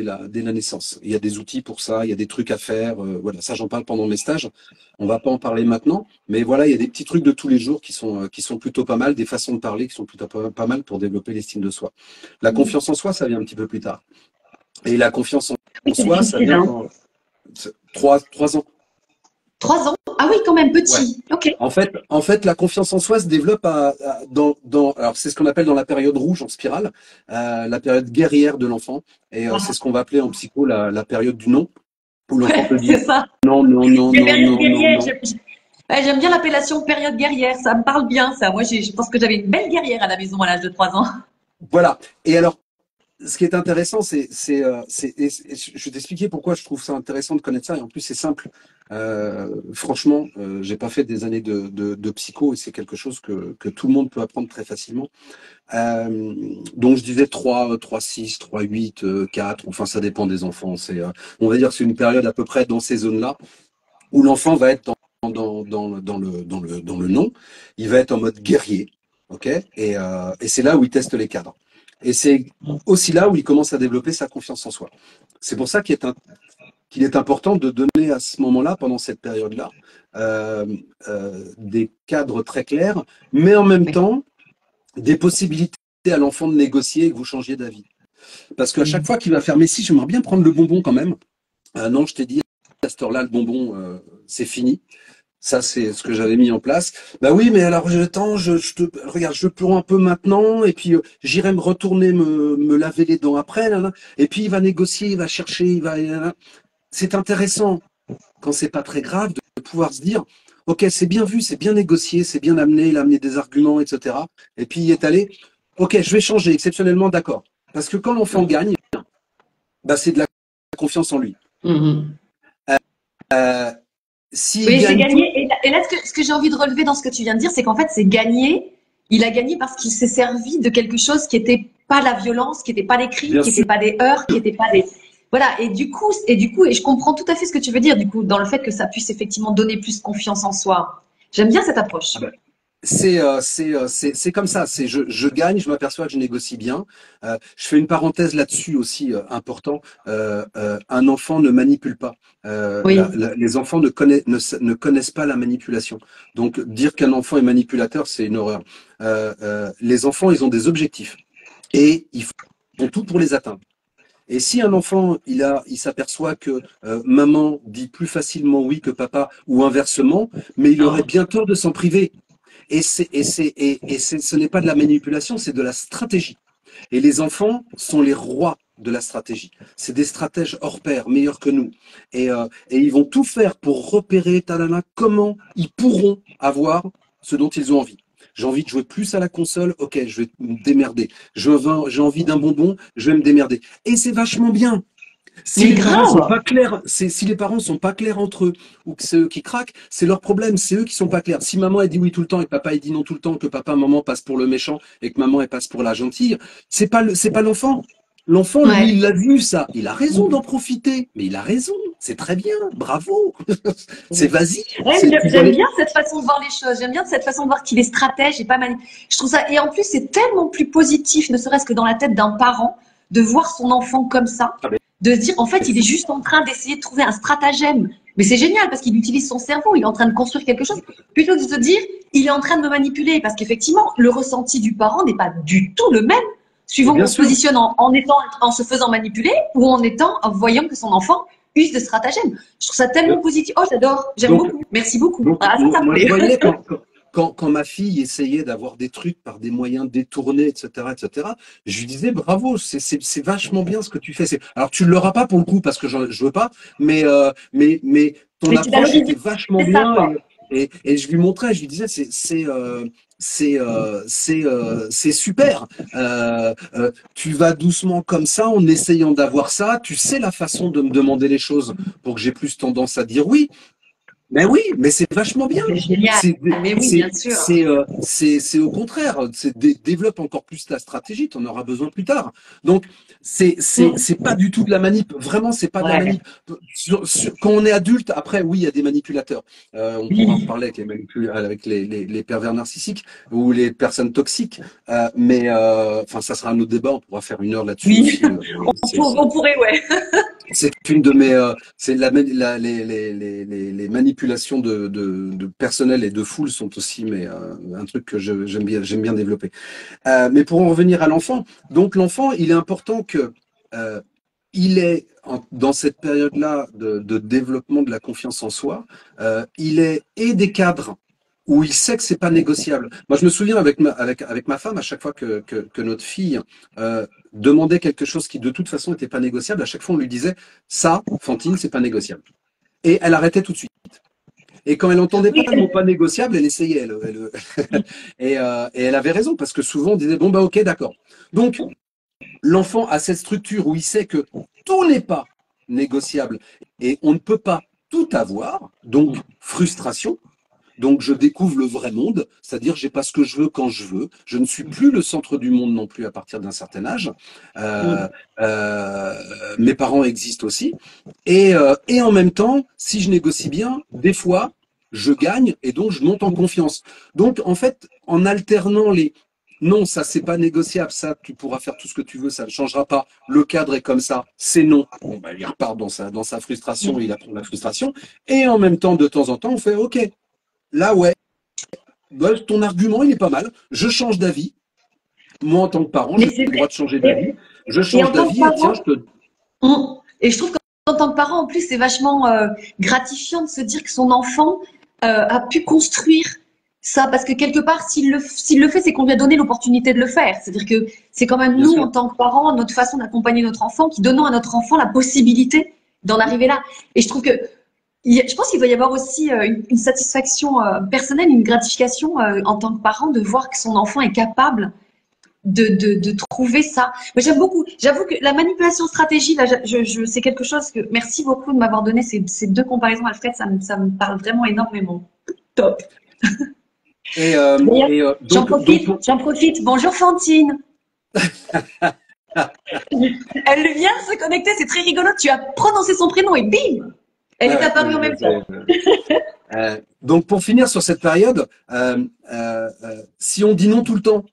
la naissance. Il y a des outils pour ça, il y a des trucs à faire. Voilà, ça j'en parle pendant mes stages. On va pas en parler maintenant, mais voilà, il y a des petits trucs de tous les jours qui sont plutôt pas mal, des façons de parler qui sont plutôt pas mal pour développer l'estime de soi. La confiance en soi, ça vient un petit peu plus tard. Et la confiance en soi, ça vient dans 3 ans. 3 ans? Ah oui, quand même, petit. Ouais. Ok. En fait, la confiance en soi se développe alors c'est ce qu'on appelle dans la période rouge en spirale, la période guerrière de l'enfant. Et c'est ce qu'on va appeler en psycho la période du non, où l'enfant peut dire C'est ça. non, non, non, Les non, périodes non, non, guerrières, non. ouais, j'aime bien l'appellation période guerrière, ça me parle bien, ça. Moi, je pense que j'avais une belle guerrière à la maison à l'âge de 3 ans. Voilà. Et alors, ce qui est intéressant, je vais t'expliquer pourquoi je trouve ça intéressant de connaître ça. Et en plus, c'est simple. Franchement, j'ai pas fait des années de psycho et c'est quelque chose que tout le monde peut apprendre très facilement. Donc je disais 3, 6, 3, 8, 4, enfin ça dépend des enfants. On va dire que c'est une période à peu près dans ces zones-là où l'enfant va être dans le non, il va être en mode guerrier, ok, et c'est là où il teste les cadres. Et c'est aussi là où il commence à développer sa confiance en soi. C'est pour ça qu'il est important de donner à ce moment-là, pendant cette période-là, des cadres très clairs, mais en même temps, des possibilités à l'enfant de négocier et que vous changiez d'avis. Parce qu'à chaque fois qu'il va faire, mais si, j'aimerais bien prendre le bonbon quand même. Non, je t'ai dit, à cette heure-là, le bonbon, c'est fini. Ça, c'est ce que j'avais mis en place. Bah oui, mais alors, regarde, je pleure un peu maintenant, et puis j'irai me retourner me laver les dents après, là. Et puis il va négocier, il va chercher, c'est intéressant, quand c'est pas très grave, de pouvoir se dire, ok, c'est bien vu, c'est bien négocié, c'est bien amené, il a amené des arguments, etc. Et puis il est allé, ok, je vais changer, exceptionnellement, d'accord. Parce que quand l'enfant gagne, c'est de la confiance en lui. S'il Oui, c'est gagne tout, gagné. Et là, ce que j'ai envie de relever dans ce que tu viens de dire, c'est qu'en fait, c'est gagné. Il a gagné parce qu'il s'est servi de quelque chose qui n'était pas la violence, qui n'était pas les cris, bien qui sûr. n'était pas des heurts, qui n'était pas des… Voilà. Et du coup, et je comprends tout à fait ce que tu veux dire, du coup, dans le fait que ça puisse effectivement donner plus confiance en soi. J'aime bien cette approche. Ah ben, c'est comme ça. Je gagne, je m'aperçois que je négocie bien. Je fais une parenthèse là-dessus aussi important. Un enfant ne manipule pas. Oui. Les enfants ne connaissent pas la manipulation. Donc dire qu'un enfant est manipulateur, c'est une horreur. Les enfants, ils ont des objectifs et ils font tout pour les atteindre. Et si un enfant, il s'aperçoit que maman dit plus facilement oui que papa, ou inversement, mais il aurait bien tort de s'en priver. Ce n'est pas de la manipulation, c'est de la stratégie. Et les enfants sont les rois de la stratégie. C'est des stratèges hors pair, meilleurs que nous. Et ils vont tout faire pour repérer comment ils pourront avoir ce dont ils ont envie. J'ai envie de jouer plus à la console, ok, je vais me démerder. J'ai envie d'un bonbon, je vais me démerder. Et c'est vachement bien. Si Mais les parents sont grave. pas clairs, si les parents sont pas clairs entre eux, ou que c'est eux qui craquent, c'est leur problème, c'est eux qui sont pas clairs. Si maman elle dit oui tout le temps et papa il dit non tout le temps, que papa maman passe pour le méchant et que maman elle passe pour la gentille, c'est pas l'enfant. L'enfant, lui, Ouais. il l'a vu ça. Il a raison d'en profiter. Mais il a raison. C'est très bien. Bravo. C'est vas-y. Ouais, Tu vois j'aime les. bien cette façon de voir les choses. J'aime bien cette façon de voir qu'il est stratège et pas mal. Je trouve ça. Et en plus, c'est tellement plus positif, ne serait-ce que dans la tête d'un parent, de voir son enfant comme ça, Ah ben, de se dire, en fait, il est juste en train d'essayer de trouver un stratagème. Mais c'est génial parce qu'il utilise son cerveau, il est en train de construire quelque chose, plutôt que de se dire, il est en train de me manipuler. Parce qu'effectivement, le ressenti du parent n'est pas du tout le même, mais suivant bien qu'on se sûr. positionne en se faisant manipuler ou en voyant que son enfant use de stratagème. Je trouve ça tellement positif. Oh, j'adore, j'aime Donc, beaucoup. Merci beaucoup. Donc, Ah, ça me moi, je plaît. voyais quand ma fille essayait d'avoir des trucs par des moyens détournés, etc., je lui disais bravo, c'est vachement bien ce que tu fais. Alors, tu ne l'auras pas pour le coup parce que je veux pas, mais ton Mais tu approche était valorises vachement ça, bien quoi. et je lui montrais, je lui disais c'est super. Tu vas doucement comme ça en essayant d'avoir ça. Tu sais la façon de me demander les choses pour que j'ai plus tendance à dire oui. Ben oui, mais c'est vachement bien. C'est génial. C'est Mais oui, bien sûr. c'est au contraire, développe encore plus ta stratégie, tu en auras besoin plus tard. Donc Mm. c'est pas du tout de la manip, vraiment c'est pas de la Ouais. manip. Quand on est adulte, après oui, il y a des manipulateurs. On pourra en Oui. reparler avec avec les pervers narcissiques ou les personnes toxiques, mais enfin ça sera un autre débat, on pourra faire 1 heure là-dessus Oui. aussi. On pourrait, ouais. C'est une de mes, c'est les manipulations de personnel et de foule sont aussi un truc que j'aime bien développer. Mais pour en revenir à l'enfant, donc l'enfant, il est important que il est dans cette période-là de développement de la confiance en soi, il est et des cadres où il sait que c'est pas négociable. Moi, je me souviens avec ma femme, à chaque fois que notre fille demandait quelque chose qui de toute façon n'était pas négociable, à chaque fois on lui disait ça, Fantine, c'est pas négociable. Et elle arrêtait tout de suite. Et quand elle n'entendait pas Oui. le mot pas négociable, elle essayait. Et elle avait raison, parce que souvent on disait bon bah ok, d'accord. Donc l'enfant a cette structure où il sait que tout n'est pas négociable et on ne peut pas tout avoir, donc frustration. Donc je découvre le vrai monde, c'est-à-dire j'ai pas ce que je veux quand je veux. Je ne suis plus le centre du monde non plus à partir d'un certain âge. Euh, Mes parents existent aussi. Et en même temps, si je négocie bien, des fois, je gagne et donc je monte en confiance. Donc en fait, en alternant les non, ça c'est pas négociable, ça tu pourras faire tout ce que tu veux, ça ne changera pas. Le cadre est comme ça, c'est non. Bon, bah, il repart dans sa frustration, il apprend la frustration. Et en même temps en temps, on fait OK. Là, ouais, bah, ton argument, il est pas mal. Je change d'avis. Moi, en tant que parent, Mais j'ai c'est le droit de changer et, d'avis. Je et change en tant que d'avis et tiens, parent, je te. et je trouve qu'en tant que parent, en plus, c'est vachement gratifiant de se dire que son enfant a pu construire ça, parce que quelque part, s'il le fait, c'est qu'on lui a donné l'opportunité de le faire. C'est-à-dire que c'est quand même Bien nous, sûr. en tant que parents, notre façon d'accompagner notre enfant, qui donnons à notre enfant la possibilité d'en arriver là. Et je trouve que je pense qu'il doit y avoir aussi une satisfaction personnelle, une gratification en tant que parent de voir que son enfant est capable de trouver ça. Mais j'aime beaucoup. J'avoue que la manipulation stratégie, là, c'est quelque chose que. Merci beaucoup de m'avoir donné ces deux comparaisons, Alfred. Ça me parle vraiment énormément. Top. D'ailleurs, Donc pour. j'en profite. Bonjour Fantine. Elle vient de se connecter, c'est très rigolo. Tu as prononcé son prénom et bim, elle est Ouais, apparue en même temps. donc pour finir sur cette période, si on dit non tout le temps,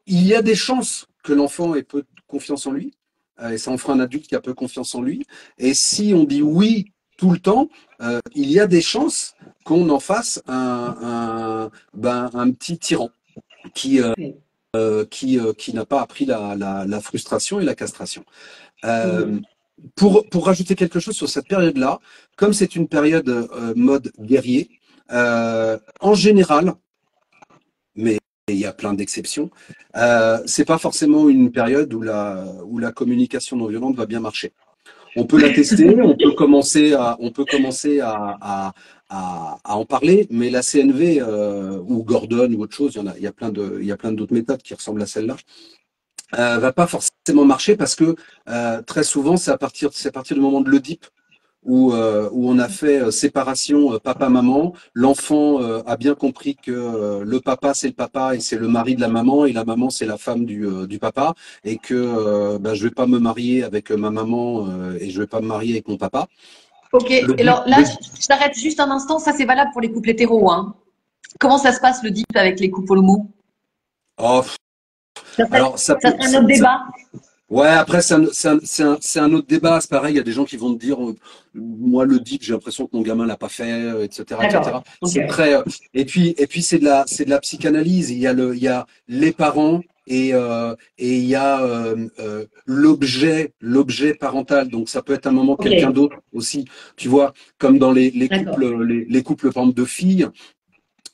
il y a des chances que l'enfant ait peu de confiance en lui, et ça en fera un adulte qui a peu confiance en lui. Et si on dit oui tout le temps, il y a des chances qu'on en fasse un petit tyran qui, qui n'a pas appris la frustration et la castration. Euh, pour rajouter quelque chose sur cette période-là, comme c'est une période mode guerrier, en général, mais il y a plein d'exceptions, c'est pas forcément une période où la communication non violente va bien marcher. on peut la tester, on peut commencer à en parler, mais la CNV ou Gordon ou autre chose, il y a plein d'autres méthodes qui ressemblent à celle-là. Va pas forcément marcher parce que très souvent c'est à partir du moment de l'Oedipe où on a fait séparation papa-maman. L'enfant a bien compris que le papa c'est le papa et c'est le mari de la maman et la maman c'est la femme du papa et que je vais pas me marier avec ma maman et je vais pas me marier avec mon papa. Ok, alors là, je t'arrête juste un instant. Ça, c'est valable pour les couples hétéros, hein. Comment ça se passe le DIP avec les couples homo? Oh, alors Ça serait un autre débat. ouais, après, c'est un autre débat. C'est pareil, il y a des gens qui vont te dire, moi, le DIP, j'ai l'impression que mon gamin l'a pas fait, etc., etc. D'accord. C'est Ok. très, et puis c'est de la psychanalyse. Il y a les parents et il y a l'objet parental. Donc, ça peut être un moment Ok. quelqu'un d'autre aussi. Tu vois, comme dans D'accord. les couples, par exemple, de filles.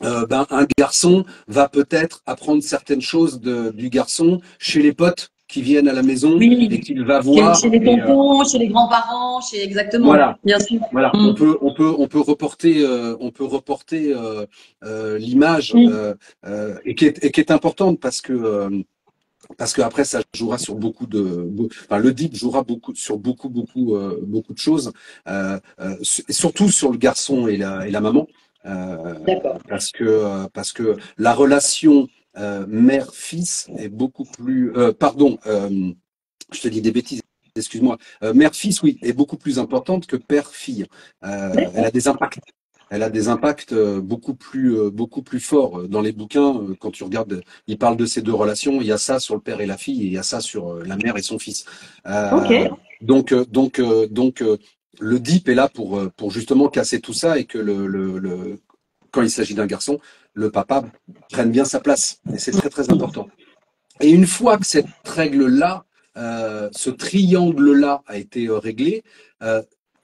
Un garçon va peut-être apprendre certaines choses du garçon chez les potes qui viennent à la maison et Oui. qu'il va Chez voir. les Et tontons, chez les grands-parents, chez exactement. voilà, Bien sûr. voilà. Mm. On peut reporter l'image Mm. et qui est importante parce que après ça jouera sur enfin le DIP jouera sur beaucoup de choses, surtout sur le garçon et la maman. D'accord. Parce que la relation mère-fils est beaucoup plus je te dis des bêtises, excuse-moi, mère-fils, oui, est beaucoup plus importante que père-fille. Elle a D'accord. des impacts. Elle a des impacts beaucoup plus forts dans les bouquins. Quand tu regardes, ils parlent de ces deux relations. Il y a ça sur le père et la fille, et il y a ça sur la mère et son fils. Ok. Donc, le DIP est là pour justement casser tout ça et que quand il s'agit d'un garçon, le papa prenne bien sa place. Et c'est très très important. Et une fois que cette règle-là, ce triangle-là a été réglé,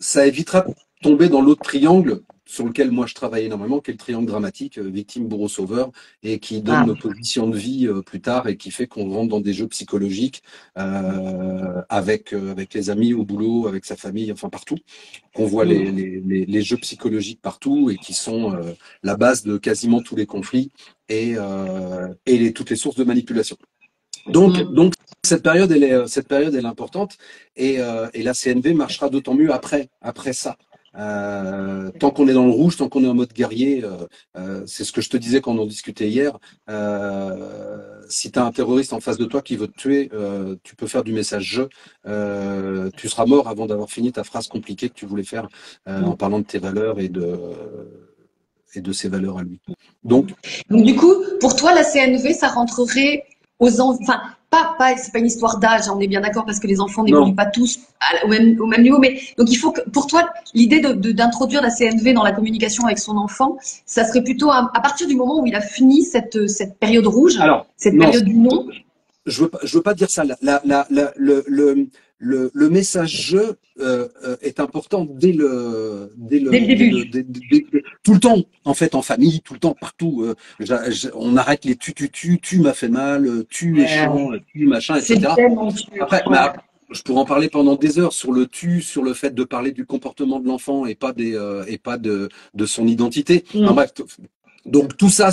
ça évitera de tomber dans l'autre triangle sur lequel moi je travaille énormément, qui est le triangle dramatique, victime, bourreau, sauveur, et qui donne Ah. nos positions de vie plus tard et qui fait qu'on rentre dans des jeux psychologiques avec les amis au boulot, avec sa famille, enfin partout, qu'on voit Mm. les jeux psychologiques partout et qui sont la base de quasiment tous les conflits et toutes les sources de manipulation. Mm. Donc cette période, elle est importante et la CNV marchera d'autant mieux après ça. Tant qu'on est dans le rouge, tant qu'on est en mode guerrier, c'est ce que je te disais quand on en discutait hier. Si tu as un terroriste en face de toi qui veut te tuer, tu peux faire du message jeu. Tu seras mort avant d'avoir fini ta phrase compliquée que tu voulais faire en parlant de tes valeurs et de ses valeurs à lui. Donc, Donc du coup, pour toi, la CNV, ça rentrerait aux enfants. Enfin, c'est pas une histoire d'âge, hein, on est bien d'accord, parce que les enfants n'évoluent non. pas tous au même niveau. Mais donc il faut que, pour toi, l'idée d'introduire la CNV dans la communication avec son enfant, ça serait plutôt à partir du moment où il a fini cette période rouge, Alors, cette non, période du non. je veux pas dire ça. Le message jeu est important Dès le début. tout le temps, en fait, en famille, tout le temps, partout. On arrête les tu m'as fait mal, tu es chiant, tu machin, C'est etc. tellement dur. Après, Ouais. je pourrais en parler pendant des heures sur le tu, sur le fait de parler du comportement de l'enfant et pas de son identité. Enfin Mm. bref, donc tout ça,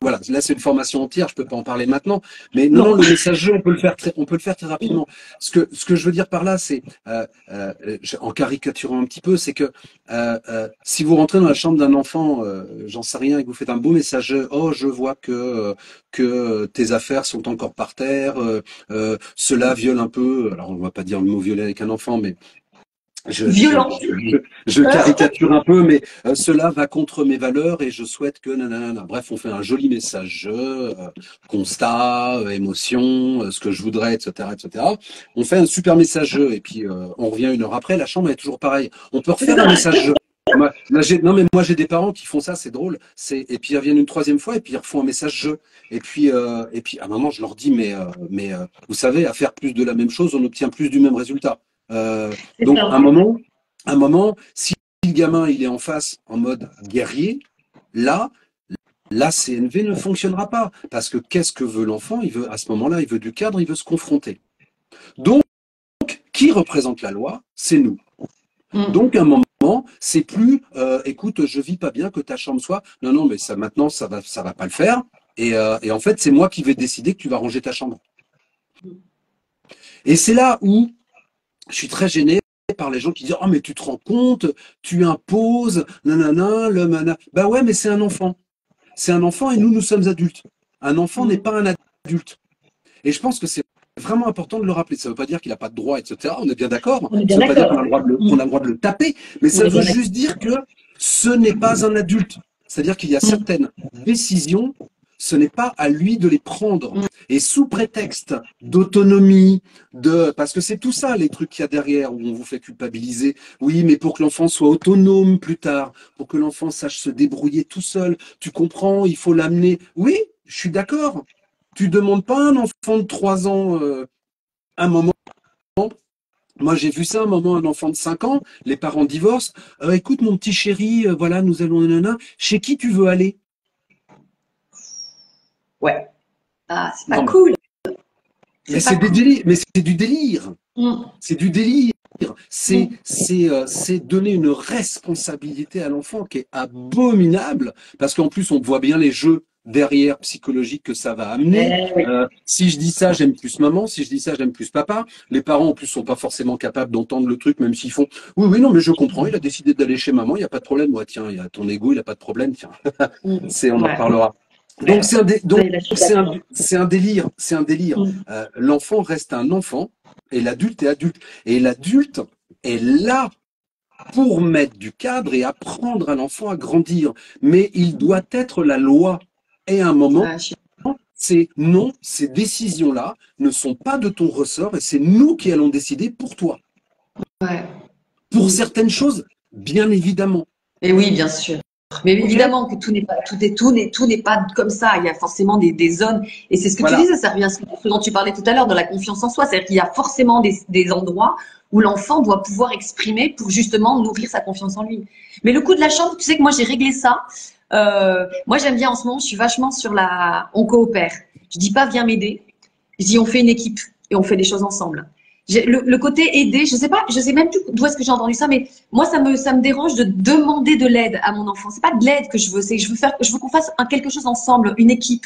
voilà, là c'est une formation entière, je peux pas en parler maintenant, mais non, Non. le message jeu, on peut le faire très rapidement. Ce que je veux dire par là, c'est en caricaturant un petit peu, c'est que si vous rentrez dans la chambre d'un enfant, j'en sais rien, et que vous faites un beau message jeu, oh je vois que tes affaires sont encore par terre, cela viole un peu, alors on va pas dire le mot violer avec un enfant, mais Violent. je caricature un peu, mais cela va contre mes valeurs et je souhaite que nanana. Bref, on fait un joli message, constat, émotion, ce que je voudrais, etc., etc. On fait un super message et puis on revient une heure après, la chambre est toujours pareille. On peut C'est refaire un ça. message. Non mais moi j'ai des parents qui font ça, c'est drôle. Et puis ils reviennent une troisième fois et puis ils refont un message jeu. Et puis à un moment je leur dis vous savez, à faire plus de la même chose, on obtient plus du même résultat. C'est Donc, ça. un moment, si le gamin il est en face en mode guerrier, là, la CNV ne fonctionnera pas. Parce que qu'est-ce que veut l'enfant? Il veut, à ce moment-là, il veut du cadre, il veut se confronter. Donc, qui représente la loi? C'est nous. Mm. Donc, à un moment, c'est plus, écoute, je vis pas bien que ta chambre soit. Non, non, mais ça, maintenant, ça va pas le faire. Et en fait, c'est moi qui vais décider que tu vas ranger ta chambre. Et c'est là où je suis très gêné par les gens qui disent, oh, mais tu te rends compte, tu imposes, nanana, le mana. Bah ouais, mais c'est un enfant. C'est un enfant et nous sommes adultes. Un enfant n'est pas un adulte. Et je pense que c'est vraiment important de le rappeler. Ça ne veut pas dire qu'il n'a pas de droit, etc. On est bien d'accord. On est Ça bien ne veut pas dire d'accord. qu'on a le droit de le taper, mais On ça est veut bien juste dire que ce n'est pas un adulte. C'est-à-dire qu'il y a d'accord. certaines décisions, ce n'est pas à lui de les prendre. Et sous prétexte d'autonomie, parce que c'est tout ça les trucs qu'il y a derrière où on vous fait culpabiliser. Oui, mais pour que l'enfant soit autonome plus tard, pour que l'enfant sache se débrouiller tout seul, tu comprends, il faut l'amener. Oui, je suis d'accord. Tu demandes pas à un enfant de 3 ans un moment. Moi, j'ai vu ça un moment, un enfant de 5 ans, les parents divorcent. Écoute, mon petit chéri, voilà, nous allons, nanana. Chez qui tu veux aller? Ouais. Ah, c'est pas Non, cool. mais C'est pas c'est des cool. délires, mais c'est du délire. Mm. C'est du délire. Mm. C'est donner une responsabilité à l'enfant qui est abominable, parce qu'en plus, on voit bien les jeux derrière psychologiques que ça va amener. Oui. Si je dis ça, j'aime plus maman. Si je dis ça, j'aime plus papa. Les parents, en plus, sont pas forcément capables d'entendre le truc, même s'ils font oui, oui, non, mais je comprends. Il a décidé d'aller chez maman. Il n'y a pas de problème. Ouais, tiens, il y a ton ego, il n'a pas de problème. Tiens, on en Ouais. reparlera. Donc Ouais. Ça, là, je suis d'accord. c'est un délire. C'est un délire. Mm. L'enfant reste un enfant et l'adulte est adulte. Et l'adulte est là pour mettre du cadre et apprendre à l'enfant à grandir. Mais il doit être la loi. Et à un moment, Ouais, c'est non, ces décisions-là ne sont pas de ton ressort et c'est nous qui allons décider pour toi. ouais. Pour certaines choses, bien évidemment. Et oui, bien sûr. Mais Ok? évidemment que tout n'est pas comme ça. Il y a forcément des zones. Et c'est ce que tu Voilà. disais, ça revient à ce dont tu parlais tout à l'heure, de la confiance en soi. C'est-à-dire qu'il y a forcément des endroits où l'enfant doit pouvoir exprimer pour justement nourrir sa confiance en lui. Mais le coup de la chambre, tu sais que moi j'ai réglé ça. Moi j'aime bien en ce moment, je suis vachement sur on coopère. Je dis pas viens m'aider. Je dis on fait une équipe et on fait des choses ensemble. Le côté aider, je sais même plus d'où est-ce que j'ai entendu ça, mais moi ça me dérange de demander de l'aide à mon enfant. C'est pas de l'aide que je veux, c'est que je veux qu'on fasse quelque chose ensemble, une équipe,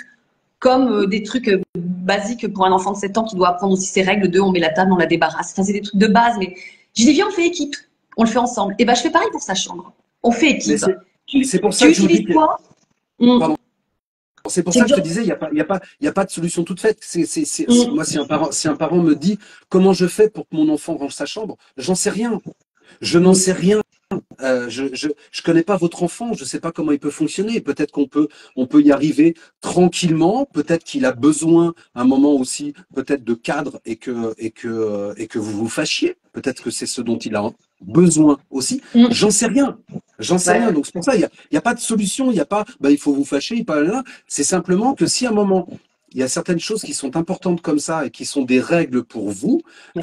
comme des trucs basiques pour un enfant de 7 ans qui doit apprendre aussi ses règles de on met la table, on la débarrasse. Enfin, c'est des trucs de base, mais je dis viens on fait équipe, on le fait ensemble. Et ben je fais pareil pour sa chambre. On fait Mais équipe. c'est pour Tu ça que je vous dis utilises que, quoi? pardon, c'est pour C'est ça que je te que disais, il y a pas de solution toute faite. mm, Moi, si un parent me dit comment je fais pour que mon enfant range sa chambre, j'en sais rien. Je n'en sais rien. Je connais pas votre enfant, je sais pas comment il peut fonctionner. Peut-être on peut y arriver tranquillement. Peut-être qu'il a besoin, à un moment aussi, peut-être de cadre et que vous vous fâchiez. Peut-être que c'est ce dont il a besoin aussi. mm, J'en sais rien. J'en sais rien. ouais, Donc c'est pour ça, il y a pas de solution. Il y a pas, bah, il faut vous fâcher. Pas là. C'est simplement que si à un moment il y a certaines choses qui sont importantes comme ça et qui sont des règles pour vous, eh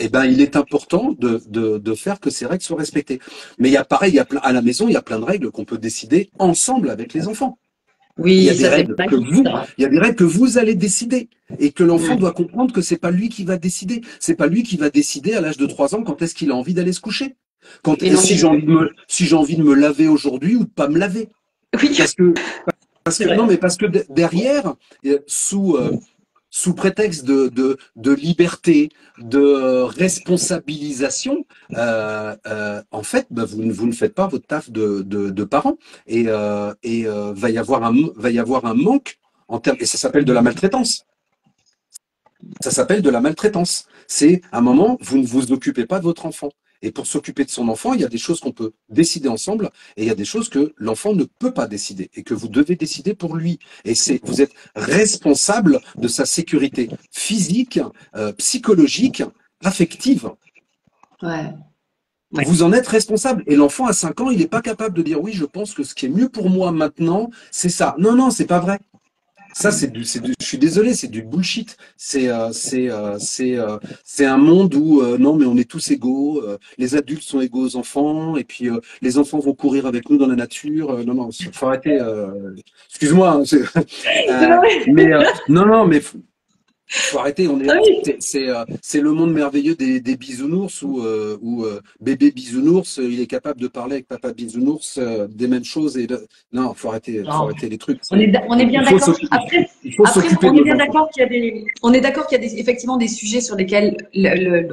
ben, il est important de faire que ces règles soient respectées. Mais il y a pareil, à la maison, il y a plein de règles qu'on peut décider ensemble avec les enfants. Il y a oui, des ça c'est règles que magique vous, ça. il y a des règles que vous allez décider et que l'enfant Mm. doit comprendre que c'est pas lui qui va décider. C'est pas lui qui va décider à l'âge de 3 ans quand est-ce qu'il a envie d'aller se coucher. Et non, Si j'ai envie de me laver aujourd'hui ou de pas me laver. oui, Parce que, c'est non, vrai. mais parce que derrière, sous prétexte de liberté, de responsabilisation, en fait, bah, vous ne faites pas votre taf de parent et va y avoir un manque en termes, et ça s'appelle de la maltraitance. Ça s'appelle de la maltraitance. C'est un moment, vous ne vous occupez pas de votre enfant. Et pour s'occuper de son enfant, il y a des choses qu'on peut décider ensemble et il y a des choses que l'enfant ne peut pas décider et que vous devez décider pour lui. Et vous êtes responsable de sa sécurité physique, psychologique, affective. Ouais, ouais. Vous en êtes responsable. Et l'enfant à 5 ans, il n'est pas capable de dire oui, je pense que ce qui est mieux pour moi maintenant, c'est ça. Non, non, c'est pas vrai. Ça, je suis désolé, c'est du bullshit. C'est un monde où non, mais on est tous égaux. Les adultes sont égaux aux enfants, et puis les enfants vont courir avec nous dans la nature. Non, non, faut arrêter. Excuse-moi, hein, Non, mais mais non, non, mais Faut arrêter, Ah oui. c'est le monde merveilleux des bisounours où bébé bisounours, il est capable de parler avec papa bisounours des mêmes choses non, faut Non, arrêter les trucs. on est bien Il faut d'accord. s'occuper, Après, il faut s'occuper on de est nos bien enfants. d'accord on est d'accord qu'il y a effectivement des sujets sur lesquels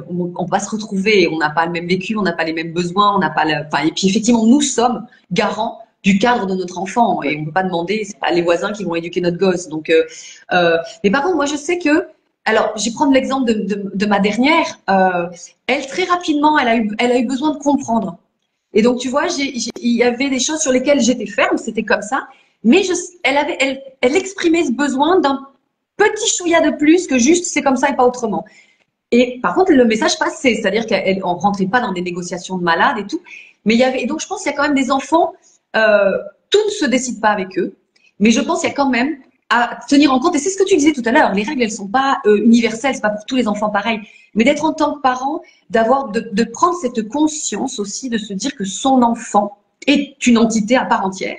on va se retrouver. On n'a pas le même vécu, on n'a pas les mêmes besoins, on n'a pas enfin, et puis effectivement, nous sommes garants du cadre de notre enfant et Ouais. on ne peut pas demander, c'est pas les voisins qui vont éduquer notre gosse. Donc, mais par contre, moi, je sais que, alors, je vais prendre l'exemple de ma dernière. Elle très rapidement, elle a eu besoin de comprendre. Et donc, tu vois, il y avait des choses sur lesquelles j'étais ferme, c'était comme ça. Mais elle exprimait ce besoin d'un petit chouïa de plus que juste c'est comme ça et pas autrement. Et par contre, le message passait, c'est-à-dire qu'on rentrait pas dans des négociations de malades et tout. Mais il y avait, et donc je pense qu'il y a quand même des enfants, euh, tout ne se décide pas avec eux. Mais je pense qu'il y a quand même à tenir en compte, et c'est ce que tu disais tout à l'heure, les règles, elles sont pas universelles, c'est pas pour tous les enfants pareil. Mais d'être en tant que parent, de prendre cette conscience aussi, de se dire que son enfant est une entité à part entière.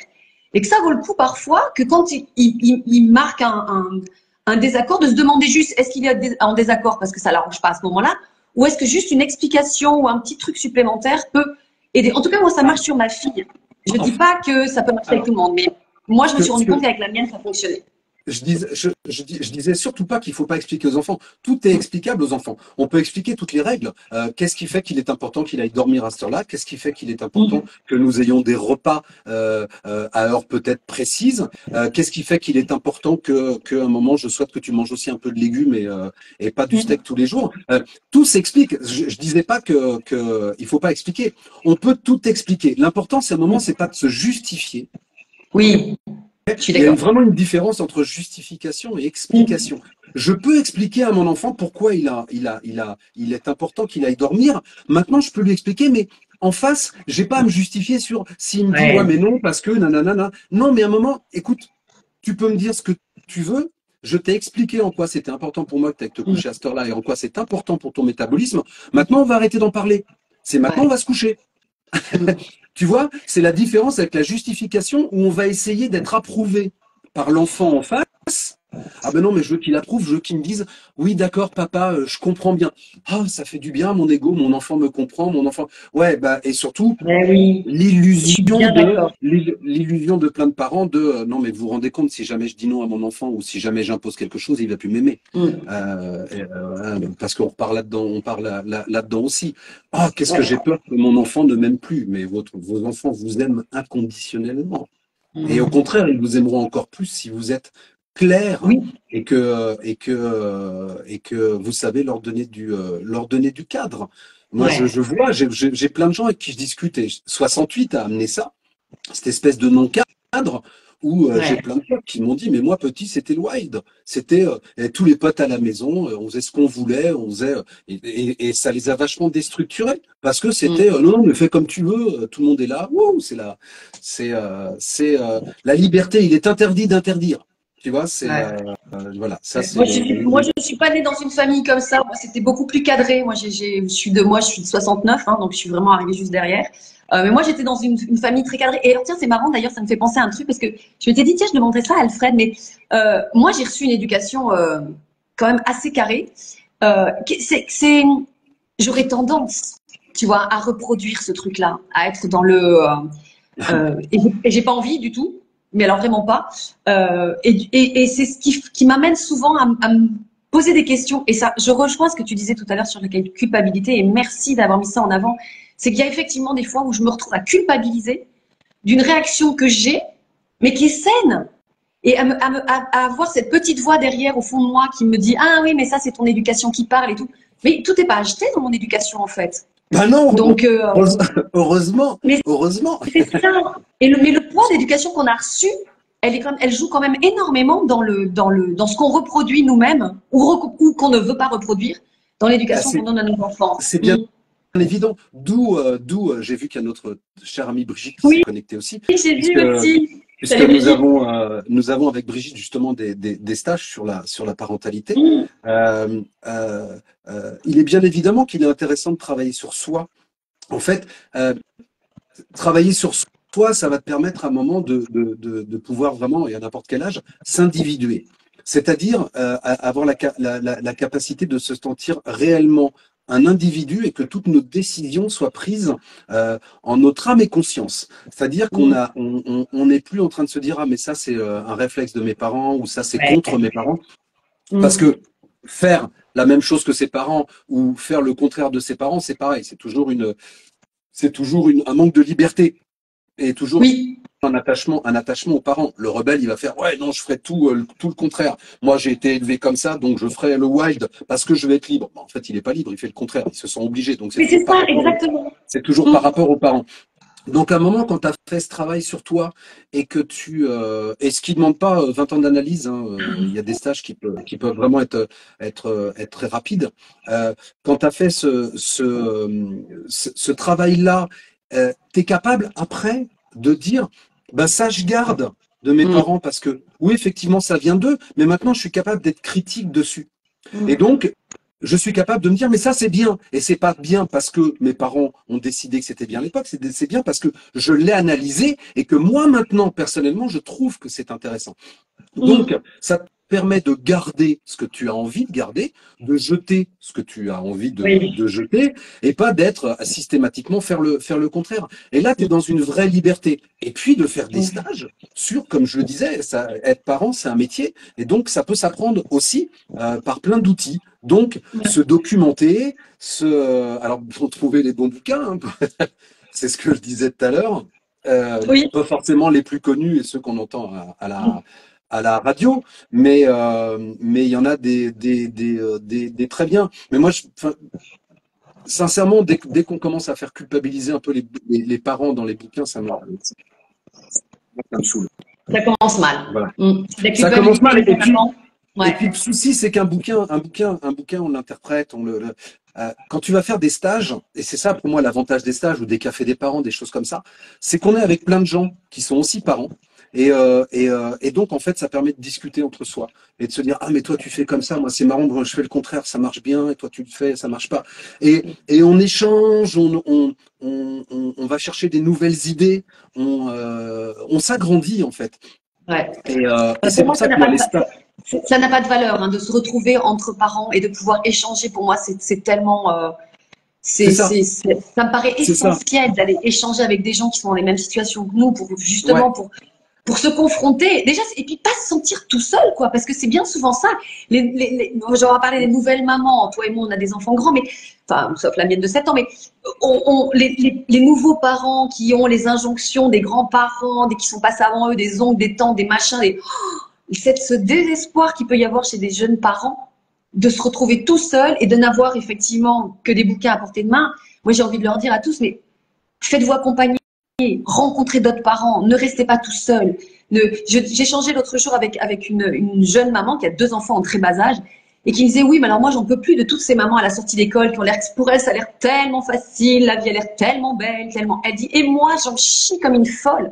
Et que ça vaut le coup parfois que quand il marque un désaccord, de se demander juste est-ce qu'il est en désaccord parce que ça l'arrange pas à ce moment-là, ou est-ce que juste une explication ou un petit truc supplémentaire peut aider. En tout cas, moi, ça marche sur ma fille. Je dis Enfin, pas que ça peut marcher avec alors, tout le monde, mais moi, je ce me suis que, ce rendu que, compte qu'avec la mienne, ça fonctionnait. je disais surtout pas qu'il faut pas expliquer aux enfants. Tout est explicable aux enfants. On peut expliquer toutes les règles. Qu'est-ce qui fait qu'il est important qu'il aille dormir à cette heure-là? Qu'est-ce qui fait qu'il est important Mmh. que nous ayons des repas à heure peut-être précise? Qu'est-ce qui fait qu'il est important qu'à un moment je souhaite que tu manges aussi un peu de légumes et pas du steak tous les jours? Tout s'explique. Je disais pas que il faut pas expliquer. On peut tout expliquer. L'important, c'est un moment, c'est pas de se justifier. Oui, je suis Il y a d'accord. vraiment une différence entre justification et Mmh. explication. Je peux expliquer à mon enfant pourquoi il est important qu'il aille dormir. Maintenant, je peux lui expliquer, mais en face, j'ai pas à me justifier sur s'il me dit ouais, Ouais. mais non, parce que nanana. Non, mais à un moment, écoute, tu peux me dire ce que tu veux. Je t'ai expliqué en quoi c'était important pour moi que tu aies te Mmh. coucher à cette heure-là et en quoi c'est important pour ton métabolisme. Maintenant, on va arrêter d'en parler. C'est maintenant, on Ouais. va se coucher. Mmh. Tu vois, c'est la différence avec la justification où on va essayer d'être approuvé par l'enfant en face. Ah ben non, mais je veux qu'il approuve, je veux qu'il me dise oui, d'accord, papa, je comprends bien. Ah, ça fait du bien, mon ego, mon enfant me comprend, mon enfant. Ouais, bah et surtout Ouais, oui, je suis bien d'accord. l'illusion de plein de parents de non mais vous vous rendez compte si jamais je dis non à mon enfant ou si jamais j'impose quelque chose, il va plus m'aimer. Mmh. Parce qu'on repart là-dedans, on parle là-dedans aussi. Ah, qu'est-ce que Ouais. j'ai peur que mon enfant ne m'aime plus, mais vos enfants vous aiment inconditionnellement. Et au Mmh. contraire, ils vous aimeront encore plus si vous êtes clair Oui, et que vous savez leur donner du cadre. Moi, ouais. je vois, j'ai plein de gens avec qui je discute et 68 a amené ça, cette espèce de non-cadre où j'ai Ouais. plein de potes qui m'ont dit, mais moi, petit, c'était le wild. C'était tous les potes à la maison, on faisait ce qu'on voulait, on faisait, et ça les a vachement déstructurés parce que c'était, Mmh. non, non, mais fais comme tu veux, tout le monde est là, wouh, la liberté, il est interdit d'interdire. Tu vois, Ouais. voilà, ça c'est Moi, je suis pas née dans une famille comme ça. Moi, c'était beaucoup plus cadré. Moi, je suis de 69, hein, donc je suis vraiment arrivée juste derrière. Mais moi, j'étais dans une famille très cadrée. Et alors, tiens, c'est marrant d'ailleurs, ça me fait penser à un truc parce que je m'étais dit, tiens, je demanderais ça à Alfred. Mais moi, j'ai reçu une éducation quand même assez carrée. J'aurais tendance, tu vois, à reproduire ce truc-là, à être dans et j'ai pas envie du tout, mais alors vraiment pas. Et c'est ce qui m'amène souvent à me poser des questions. Et ça, je rejoins ce que tu disais tout à l'heure sur la culpabilité. Et merci d'avoir mis ça en avant. C'est qu'il y a effectivement des fois où je me retrouve à culpabiliser d'une réaction que j'ai, mais qui est saine. Et à avoir cette petite voix derrière au fond de moi qui me dit ah oui mais ça c'est ton éducation qui parle et tout. Mais tout n'est pas acheté dans mon éducation en fait. ben non, Donc heureuse- heureusement, mais heureusement. c'est ça. Mais le poids d'éducation qu'on a reçu, elle joue quand même énormément dans ce qu'on reproduit nous-mêmes ou qu'on ne veut pas reproduire dans Bah, l'éducation qu'on donne à nos enfants. c'est bien évident. D'où j'ai vu qu'il y a notre chère amie Brigitte qui s'est Oui, connectée aussi, j'ai puisque vu aussi. puisque Salut Brigitte. nous avons avec Brigitte justement des stages sur la parentalité. Mmh. Il est bien évidemment qu'il est intéressant de travailler sur soi. En fait, travailler sur soi, ça va te permettre à un moment de pouvoir vraiment, et à n'importe quel âge, s'individuer. c'est-à-dire avoir la capacité de se sentir réellement un individu et que toutes nos décisions soient prises en notre âme et conscience. C'est-à-dire qu'on Mm. a, on n'est plus en train de se dire ah mais ça c'est un réflexe de mes parents ou ça c'est Ouais. contre mes parents. Parce Mm. que faire la même chose que ses parents ou faire le contraire de ses parents, c'est pareil. C'est toujours un manque de liberté et toujours Oui. un attachement aux parents. Le rebelle, il va faire ouais non, je ferai tout le contraire. Moi, j'ai été élevé comme ça, donc je ferai le wild parce que je vais être libre. En fait, il n'est pas libre, il fait le contraire. Il se sent obligé, donc Mais c'est ça, exactement. c'est toujours par Mm. rapport aux parents. Donc, à un moment, quand tu as fait ce travail sur toi et que et ce qui ne demande pas 20 ans d'analyse, hein, il y a des stages qui peuvent vraiment être très rapides. Quand tu as fait ce travail-là, tu es capable après de dire, ben, ça, je garde de mes Mm. parents parce que, oui, effectivement, ça vient d'eux, mais maintenant, je suis capable d'être critique dessus. Et Mm. donc, je suis capable de me dire, mais ça, c'est bien. Et c'est pas bien parce que mes parents ont décidé que c'était bien à l'époque. C'est bien parce que je l'ai analysé et que moi, maintenant, personnellement, je trouve que c'est intéressant. Donc, Mm. ça te permet de garder ce que tu as envie de garder, de jeter ce que tu as envie Oui. de jeter, et pas d'être systématiquement faire le contraire. Et là, tu es dans une vraie liberté. Et puis de faire des Mm. stages sur, comme je le disais, être parent, c'est un métier, et donc ça peut s'apprendre aussi par plein d'outils. Donc, se documenter, alors pour trouver les bons bouquins, hein, c'est ce que je disais tout à l'heure. Oui. Pas forcément les plus connus et ceux qu'on entend à la radio, mais il y en a des très bien. Mais moi, sincèrement, dès qu'on commence à faire culpabiliser un peu les parents dans les bouquins, ça me saoule. Ça commence mal. Voilà. Mm. La Ça commence culpabilité, mal. évidemment. Et Ouais. puis le souci, c'est qu'un bouquin, on l'interprète, quand tu vas faire des stages, et c'est ça pour moi l'avantage des stages ou des cafés des parents, des choses comme ça, c'est qu'on est avec plein de gens qui sont aussi parents. Et donc, en fait, ça permet de discuter entre soi et de se dire, ah, mais toi, tu fais comme ça, moi, c'est marrant, moi, je fais le contraire, ça marche bien, et toi, tu le fais, ça marche pas. Et on échange, on va chercher des nouvelles idées, on s'agrandit, en fait. Ouais. Et c'est Pour moi, pour ça que moi, les stages, ça n'a pas de valeur, hein, de se retrouver entre parents et de pouvoir échanger. Pour moi, c'est tellement, c'est ça, ça me paraît c'est ça. essentiel d'aller échanger avec des gens qui sont dans les mêmes situations que nous, pour Ouais, justement pour se confronter déjà et puis pas se sentir tout seul, quoi, parce que c'est bien souvent ça. J'aurais parlé des nouvelles mamans. Toi et moi, on a des enfants grands, mais enfin, sauf la mienne de 7 ans, mais les nouveaux parents qui ont les injonctions des grands-parents, qui sont passés avant eux, des oncles, des tantes, des machins, ce désespoir qu'il peut y avoir chez des jeunes parents de se retrouver tout seul et de n'avoir effectivement que des bouquins à portée de main. Moi, j'ai envie de leur dire à tous, mais faites-vous accompagner, rencontrez d'autres parents, ne restez pas tout seul. J'ai changé l'autre jour avec une jeune maman qui a 2 enfants en très bas âge et qui me disait oui, mais alors moi j'en peux plus de toutes ces mamans à la sortie d'école qui ont l'air, pour elles ça a l'air tellement facile, la vie a l'air tellement belle, tellement. Elle dit et moi j'en chie comme une folle.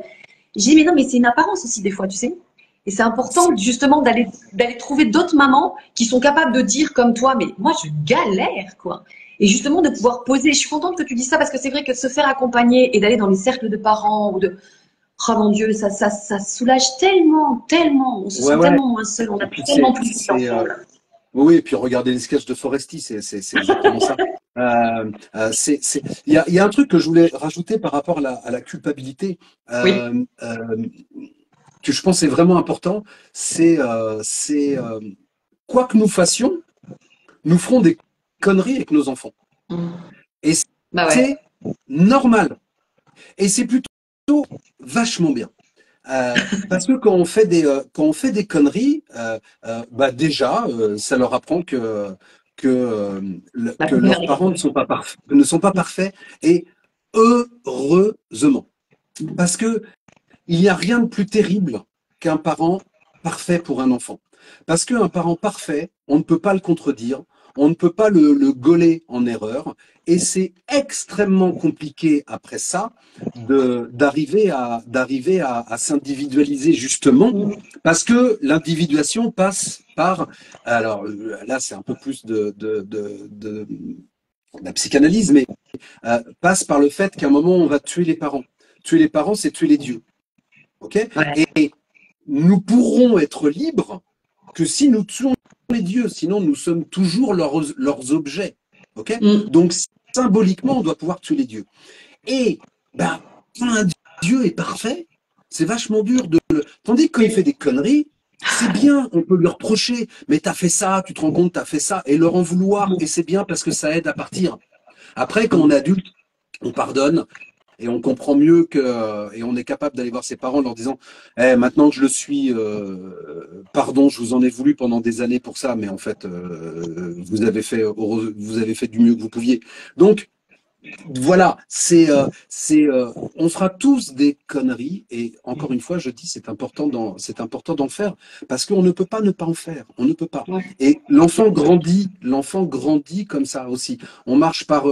J'ai dit mais non, mais c'est une apparence aussi des fois, tu sais. Et c'est important justement d'aller trouver d'autres mamans qui sont capables de dire comme toi, mais moi je galère quoi. Et justement de pouvoir poser. Je suis contente que tu dis ça parce que c'est vrai que se faire accompagner et d'aller dans les cercles de parents ou de oh mon Dieu, ça soulage tellement, tellement. On se ouais, sent ouais. tellement moins seul. On a Et puis tellement plus de ensemble. oui, et puis regardez les sketchs de Foresti, c'est exactement ça. Il y a un truc que je voulais rajouter par rapport à la culpabilité, Oui. que je pense est vraiment important, c'est quoi que nous fassions, nous ferons des conneries avec nos enfants. Mmh. Et Bah ouais. c'est normal. Et c'est plutôt vachement bien. Parce que quand on fait des conneries, bah déjà, ça leur apprend La que première leurs parents ne sont pas parfaits, et heureusement. Parce que il n'y a rien de plus terrible qu'un parent parfait pour un enfant. Parce qu'un parent parfait, on ne peut pas le contredire, on ne peut pas le gauler en erreur, et c'est extrêmement compliqué après ça d'arriver à s'individualiser justement, parce que l'individuation passe par, alors là c'est un peu plus de la psychanalyse, mais passe par le fait qu'à un moment on va tuer les parents. Tuer les parents, c'est tuer les dieux. Ok. Ouais. Et nous pourrons être libres que si nous tuons les dieux, sinon nous sommes toujours leurs objets. Ok? Mm. Donc, symboliquement, on doit pouvoir tuer les dieux. Et ben, quand un dieu est parfait, c'est vachement dur de le... Tandis que quand il fait des conneries, c'est bien, on peut lui reprocher, mais t'as fait ça, tu te rends compte, t'as fait ça, et leur en vouloir, et c'est bien parce que ça aide à partir. Après, quand on est adulte, on pardonne, et on comprend mieux que et on est capable d'aller voir ses parents en leur disant maintenant que je le suis pardon, je vous en ai voulu pendant des années pour ça, mais en fait vous avez fait du mieux que vous pouviez. Donc voilà, on fera tous des conneries et encore une fois, je dis, c'est important d'en faire parce qu'on ne peut pas ne pas en faire, on ne peut pas. Ouais. Et l'enfant grandit comme ça aussi. On marche par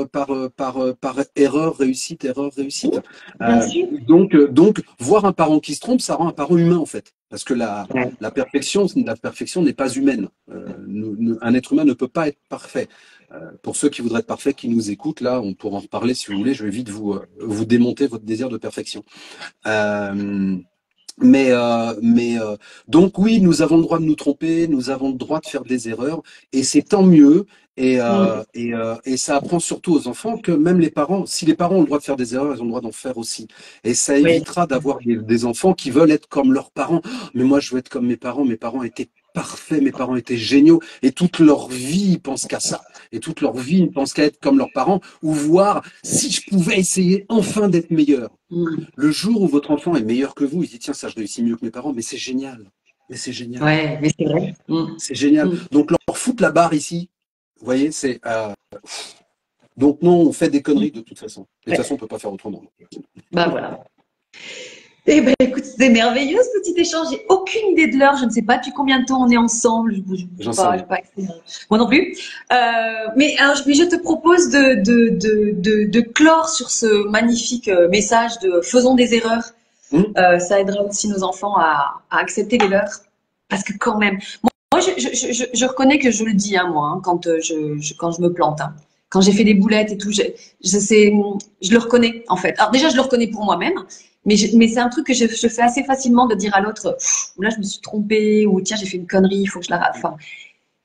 erreur, réussite, erreur, réussite. Bien sûr. Donc, voir un parent qui se trompe, ça rend un parent humain en fait, parce que Ouais. la perfection n'est pas humaine. Un être humain ne peut pas être parfait. Pour ceux qui voudraient être parfaits, qui nous écoutent, là, on pourra en reparler si vous voulez. Je vais vite vous démonter votre désir de perfection. Euh, donc oui, nous avons le droit de nous tromper, nous avons le droit de faire des erreurs, et c'est tant mieux. Mm. Et ça apprend surtout aux enfants que même les parents, si les parents ont le droit de faire des erreurs, ils ont le droit d'en faire aussi. Et ça Oui. évitera d'avoir des enfants qui veulent être comme leurs parents. Oh, mais moi, je veux être comme mes parents étaient parfaits, mes parents étaient géniaux, et toute leur vie, ils pensent qu'à ça. Et toute leur vie, ils pensent qu'à être comme leurs parents, ou voir si je pouvais essayer enfin d'être meilleur. Mm. Le jour où votre enfant est meilleur que vous, il dit tiens, ça, je réussis mieux que mes parents, mais c'est génial. Mais c'est génial. Ouais, mais c'est vrai. Mm. C'est génial. Mm. Donc, leur foutre la barre ici, vous voyez, c'est. Donc, non, on fait des conneries de toute façon. Et de toute Ouais. façon, on ne peut pas faire autrement. Bah voilà. Eh ben, écoute, c'est merveilleux ce petit échange. J'ai aucune idée de l'heure. Je ne sais pas depuis combien de temps on est ensemble. J'en sais rien. Pas moi non plus. Mais je te propose de clore sur ce magnifique message de faisons des erreurs. Hum, Ça aidera aussi nos enfants à accepter les leurs. Parce que quand même, moi je reconnais que je le dis, hein, moi, hein, quand, quand je me plante. Hein. Quand j'ai fait des boulettes et tout, je le reconnais en fait. Alors déjà, je le reconnais pour moi-même, mais c'est un truc que je fais assez facilement de dire à l'autre, là je me suis trompée, ou tiens j'ai fait une connerie, il faut que je la rate. Enfin,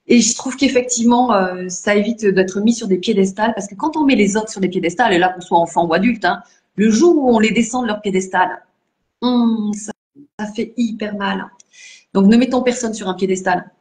et je trouve qu'effectivement, ça évite d'être mis sur des piédestals, parce que quand on met les autres sur des piédestals, et là qu'on soit enfant ou adulte, hein, le jour où on les descend de leur piédestal, ça fait hyper mal. Donc ne mettons personne sur un piédestal.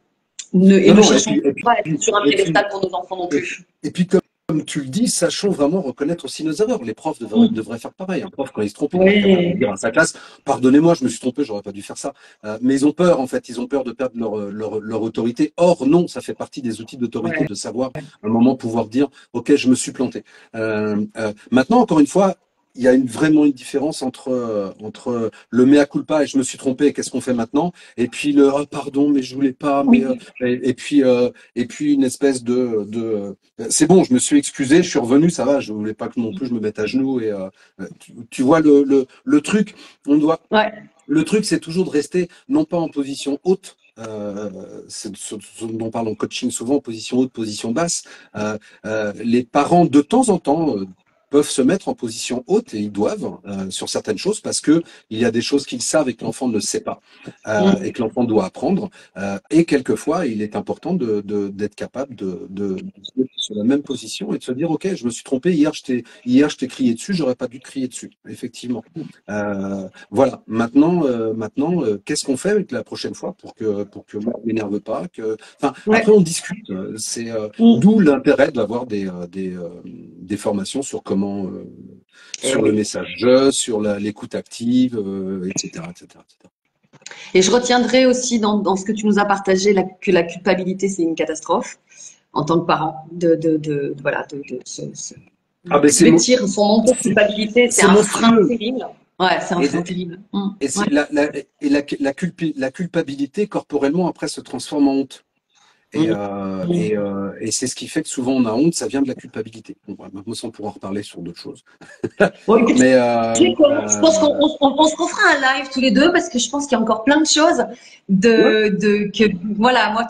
Et non, ne non, cherchons pas à être sur un et puis, piédestal pour nos enfants non et plus. puis comme tu le dis, sachons vraiment reconnaître aussi nos erreurs. Les profs Mm. devraient faire pareil. Un prof, quand il se trompe, il doit être capable de Oui, dire à sa classe, pardonnez-moi, je me suis trompé, j'aurais pas dû faire ça. Mais ils ont peur, en fait, ils ont peur de perdre leur autorité. Or, non, ça fait partie des outils d'autorité ouais, de savoir à un moment pouvoir dire, OK, je me suis planté. Maintenant, encore une fois, il y a vraiment une différence entre le mea culpa et je me suis trompé et qu'est-ce qu'on fait maintenant, et puis le oh, pardon, mais je voulais pas, mais oui, et puis une espèce de c'est bon, je me suis excusé, je suis revenu, ça va, je voulais pas que non plus je me mette à genoux et tu vois le truc, on doit ouais, le truc c'est toujours de rester non pas en position haute. C'est ce dont on parle en coaching souvent, position haute, position basse. Les parents de temps en temps peuvent se mettre en position haute et ils doivent sur certaines choses parce que il y a des choses qu'ils savent et que l'enfant ne sait pas et mm, que l'enfant doit apprendre. Et quelquefois, il est important d'être capable de se mettre sur la même position et de se dire, OK, je me suis trompé, hier, je t'ai crié dessus, j'aurais pas dû te crier dessus, effectivement. Voilà, maintenant qu'est-ce qu'on fait avec la prochaine fois pour que moi, je m'énerve pas Enfin, après, ouais, on discute. mm. D'où l'intérêt d'avoir des formations sur comment, Eh sur le oui. message je, sur l'écoute active, etc., etc., etc. Et je retiendrai aussi dans ce que tu nous as partagé que la culpabilité, c'est une catastrophe en tant que parent. Voilà, Ah ben vêtir son manteau de culpabilité, c'est c'est un frein monstrueux. terrible. Ouais, c'est un Et, frein terrible. et, Ouais. la culpabilité corporellement après se transforme en honte. Mm. Mm. Et c'est ce qui fait que souvent on a honte, ça vient de la culpabilité. Bon, maintenant, on pourra en reparler sur d'autres choses. Bon, écoute, Mais je pense qu'on se refera un live tous les deux parce que je pense qu'il y a encore plein de choses ouais, voilà, moi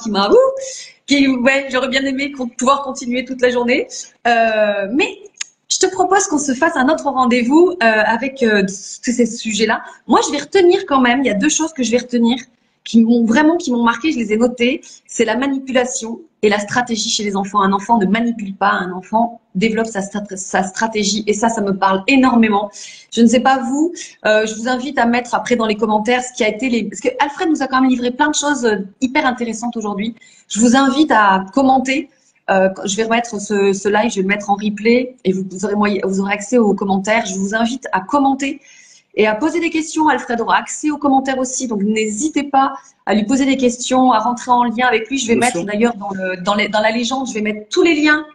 ouais, j'aurais bien aimé pouvoir continuer toute la journée. Mais je te propose qu'on se fasse un autre rendez-vous avec tous ces sujets-là. Moi, je vais retenir quand même, il y a deux choses que je vais retenir. qui m'ont marqué, je les ai notés. C'est la manipulation et la stratégie chez les enfants. Un enfant ne manipule pas, un enfant développe sa stratégie. Et ça me parle énormément. Je ne sais pas vous, je vous invite à mettre après dans les commentaires ce qui a été parce que Alfred nous a quand même livré plein de choses hyper intéressantes aujourd'hui. Je vous invite à commenter. Je vais remettre ce live, je vais le mettre en replay et vous aurez accès aux commentaires. Je vous invite à commenter et à poser des questions. Alfred aura accès aux commentaires aussi, donc n'hésitez pas à lui poser des questions, à rentrer en lien avec lui. Je vais mettre d'ailleurs dans la légende, je vais mettre tous les liens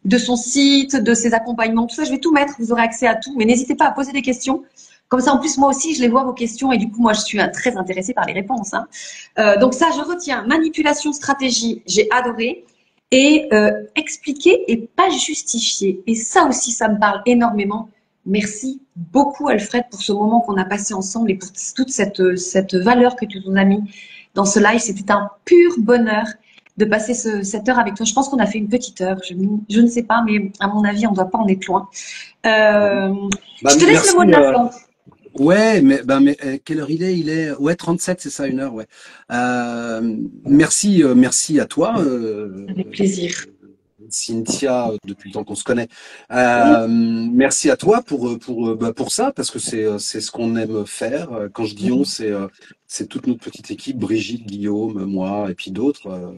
de son site, de ses accompagnements, tout ça, je vais tout mettre, vous aurez accès à tout, mais n'hésitez pas à poser des questions. Comme ça, en plus, moi aussi, je les vois vos questions et du coup, moi, je suis très intéressée par les réponses. Donc ça, je retiens. Manipulation, stratégie, j'ai adoré. Et expliquer et pas justifier. Et ça aussi, ça me parle énormément. Merci beaucoup, Alfred, pour ce moment qu'on a passé ensemble et pour toute cette valeur que tu nous as mis dans ce live. C'était un pur bonheur de passer cette heure avec toi. Je pense qu'on a fait une petite heure. Je ne sais pas, mais à mon avis, on ne doit pas en être loin. Je te laisse le mot de la fin. Ouais, mais quelle heure il est? Il est 37, c'est ça, 1 heure, ouais. Merci à toi. Avec plaisir. Cynthia, depuis le temps qu'on se connaît. Merci à toi pour ça, parce que c'est ce qu'on aime faire. Quand je dis on, c'est toute notre petite équipe, Brigitte, Guillaume, moi et puis d'autres.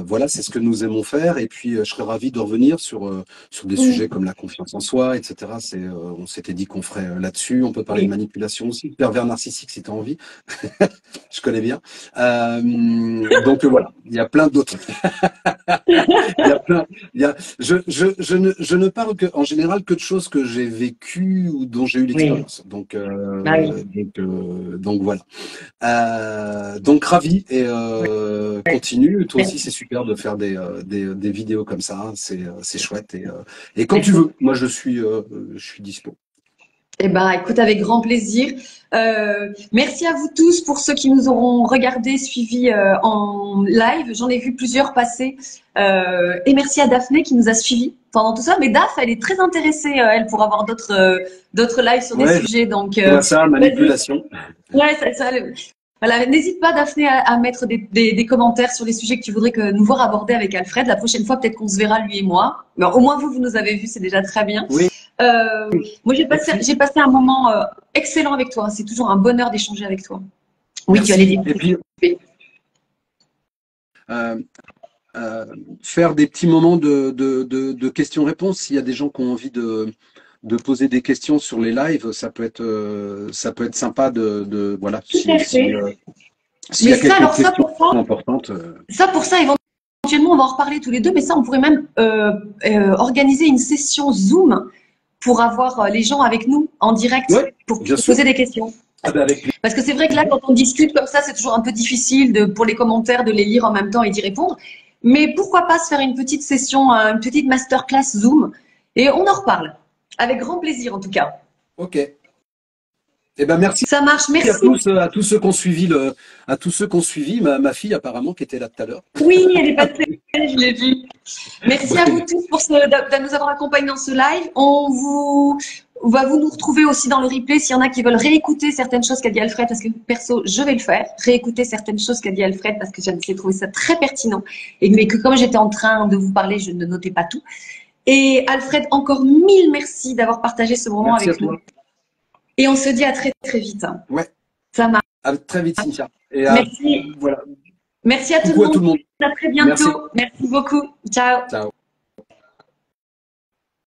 Voilà, c'est ce que nous aimons faire. Et puis, je serais ravi de revenir sur des sujets comme la confiance en soi, etc. On s'était dit qu'on ferait là-dessus. On peut parler de manipulation aussi, pervers narcissique si tu as envie. Je connais bien. Donc voilà, il y a plein d'autres. Je ne parle en général que de choses que j'ai vécues ou dont j'ai eu l'expérience. Donc voilà. Donc ravi et continue. Toi aussi, c'est super de faire des vidéos comme ça. C'est chouette et quand tu veux. Moi, je suis dispo. Eh ben, écoute, avec grand plaisir. Merci à vous tous pour ceux qui nous auront regardé, suivis en live. J'en ai vu plusieurs passer. Et merci à Daphné qui nous a suivis pendant tout ça. Mais Daph, elle est très intéressée, elle, pour avoir d'autres lives sur des sujets. Donc, ça, manipulation. Ouais, voilà, n'hésite pas, Daphné, à mettre des commentaires sur les sujets que tu voudrais que nous voir aborder avec Alfred. La prochaine fois, peut-être qu'on se verra, lui et moi. Mais au moins, vous nous avez vus, c'est déjà très bien. Oui. Moi, j'ai passé un moment excellent avec toi. C'est toujours un bonheur d'échanger avec toi. Oui, merci. Tu allais dire. Et puis, faire des petits moments de questions-réponses. S'il y a des gens qui ont envie de poser des questions sur les lives, ça peut être sympa voilà. S'il y a quelques questions importantes. Ça, pour ça, éventuellement, on va en reparler tous les deux, mais ça, on pourrait même organiser une session Zoom pour avoir les gens avec nous en direct pour poser des questions. Parce que c'est vrai que là, quand on discute comme ça, c'est toujours un peu difficile pour les commentaires de les lire en même temps et d'y répondre. Mais pourquoi pas se faire une petite session, une petite masterclass Zoom et on en reparle. Avec grand plaisir, en tout cas. Ok. Eh ben merci. Ça marche, merci. À tous ceux qui ont suivi, ma fille apparemment qui était là tout à l'heure. Oui, elle est passée, je l'ai vue. Merci à vous tous de nous avoir accompagnés dans ce live. On va nous retrouver aussi dans le replay s'il y en a qui veulent réécouter certaines choses qu'a dit Alfred, parce que perso, je vais le faire, réécouter certaines choses qu'a dit Alfred parce que j'ai trouvé ça très pertinent mais que comme j'étais en train de vous parler, je ne notais pas tout. Et Alfred, encore 1000 merci d'avoir partagé ce moment avec nous. Et on se dit à très très vite. Ouais. Ça marche. À très vite, Cynthia. Merci. Voilà. Merci à tout le monde. À très bientôt. Merci beaucoup. Ciao. Ciao.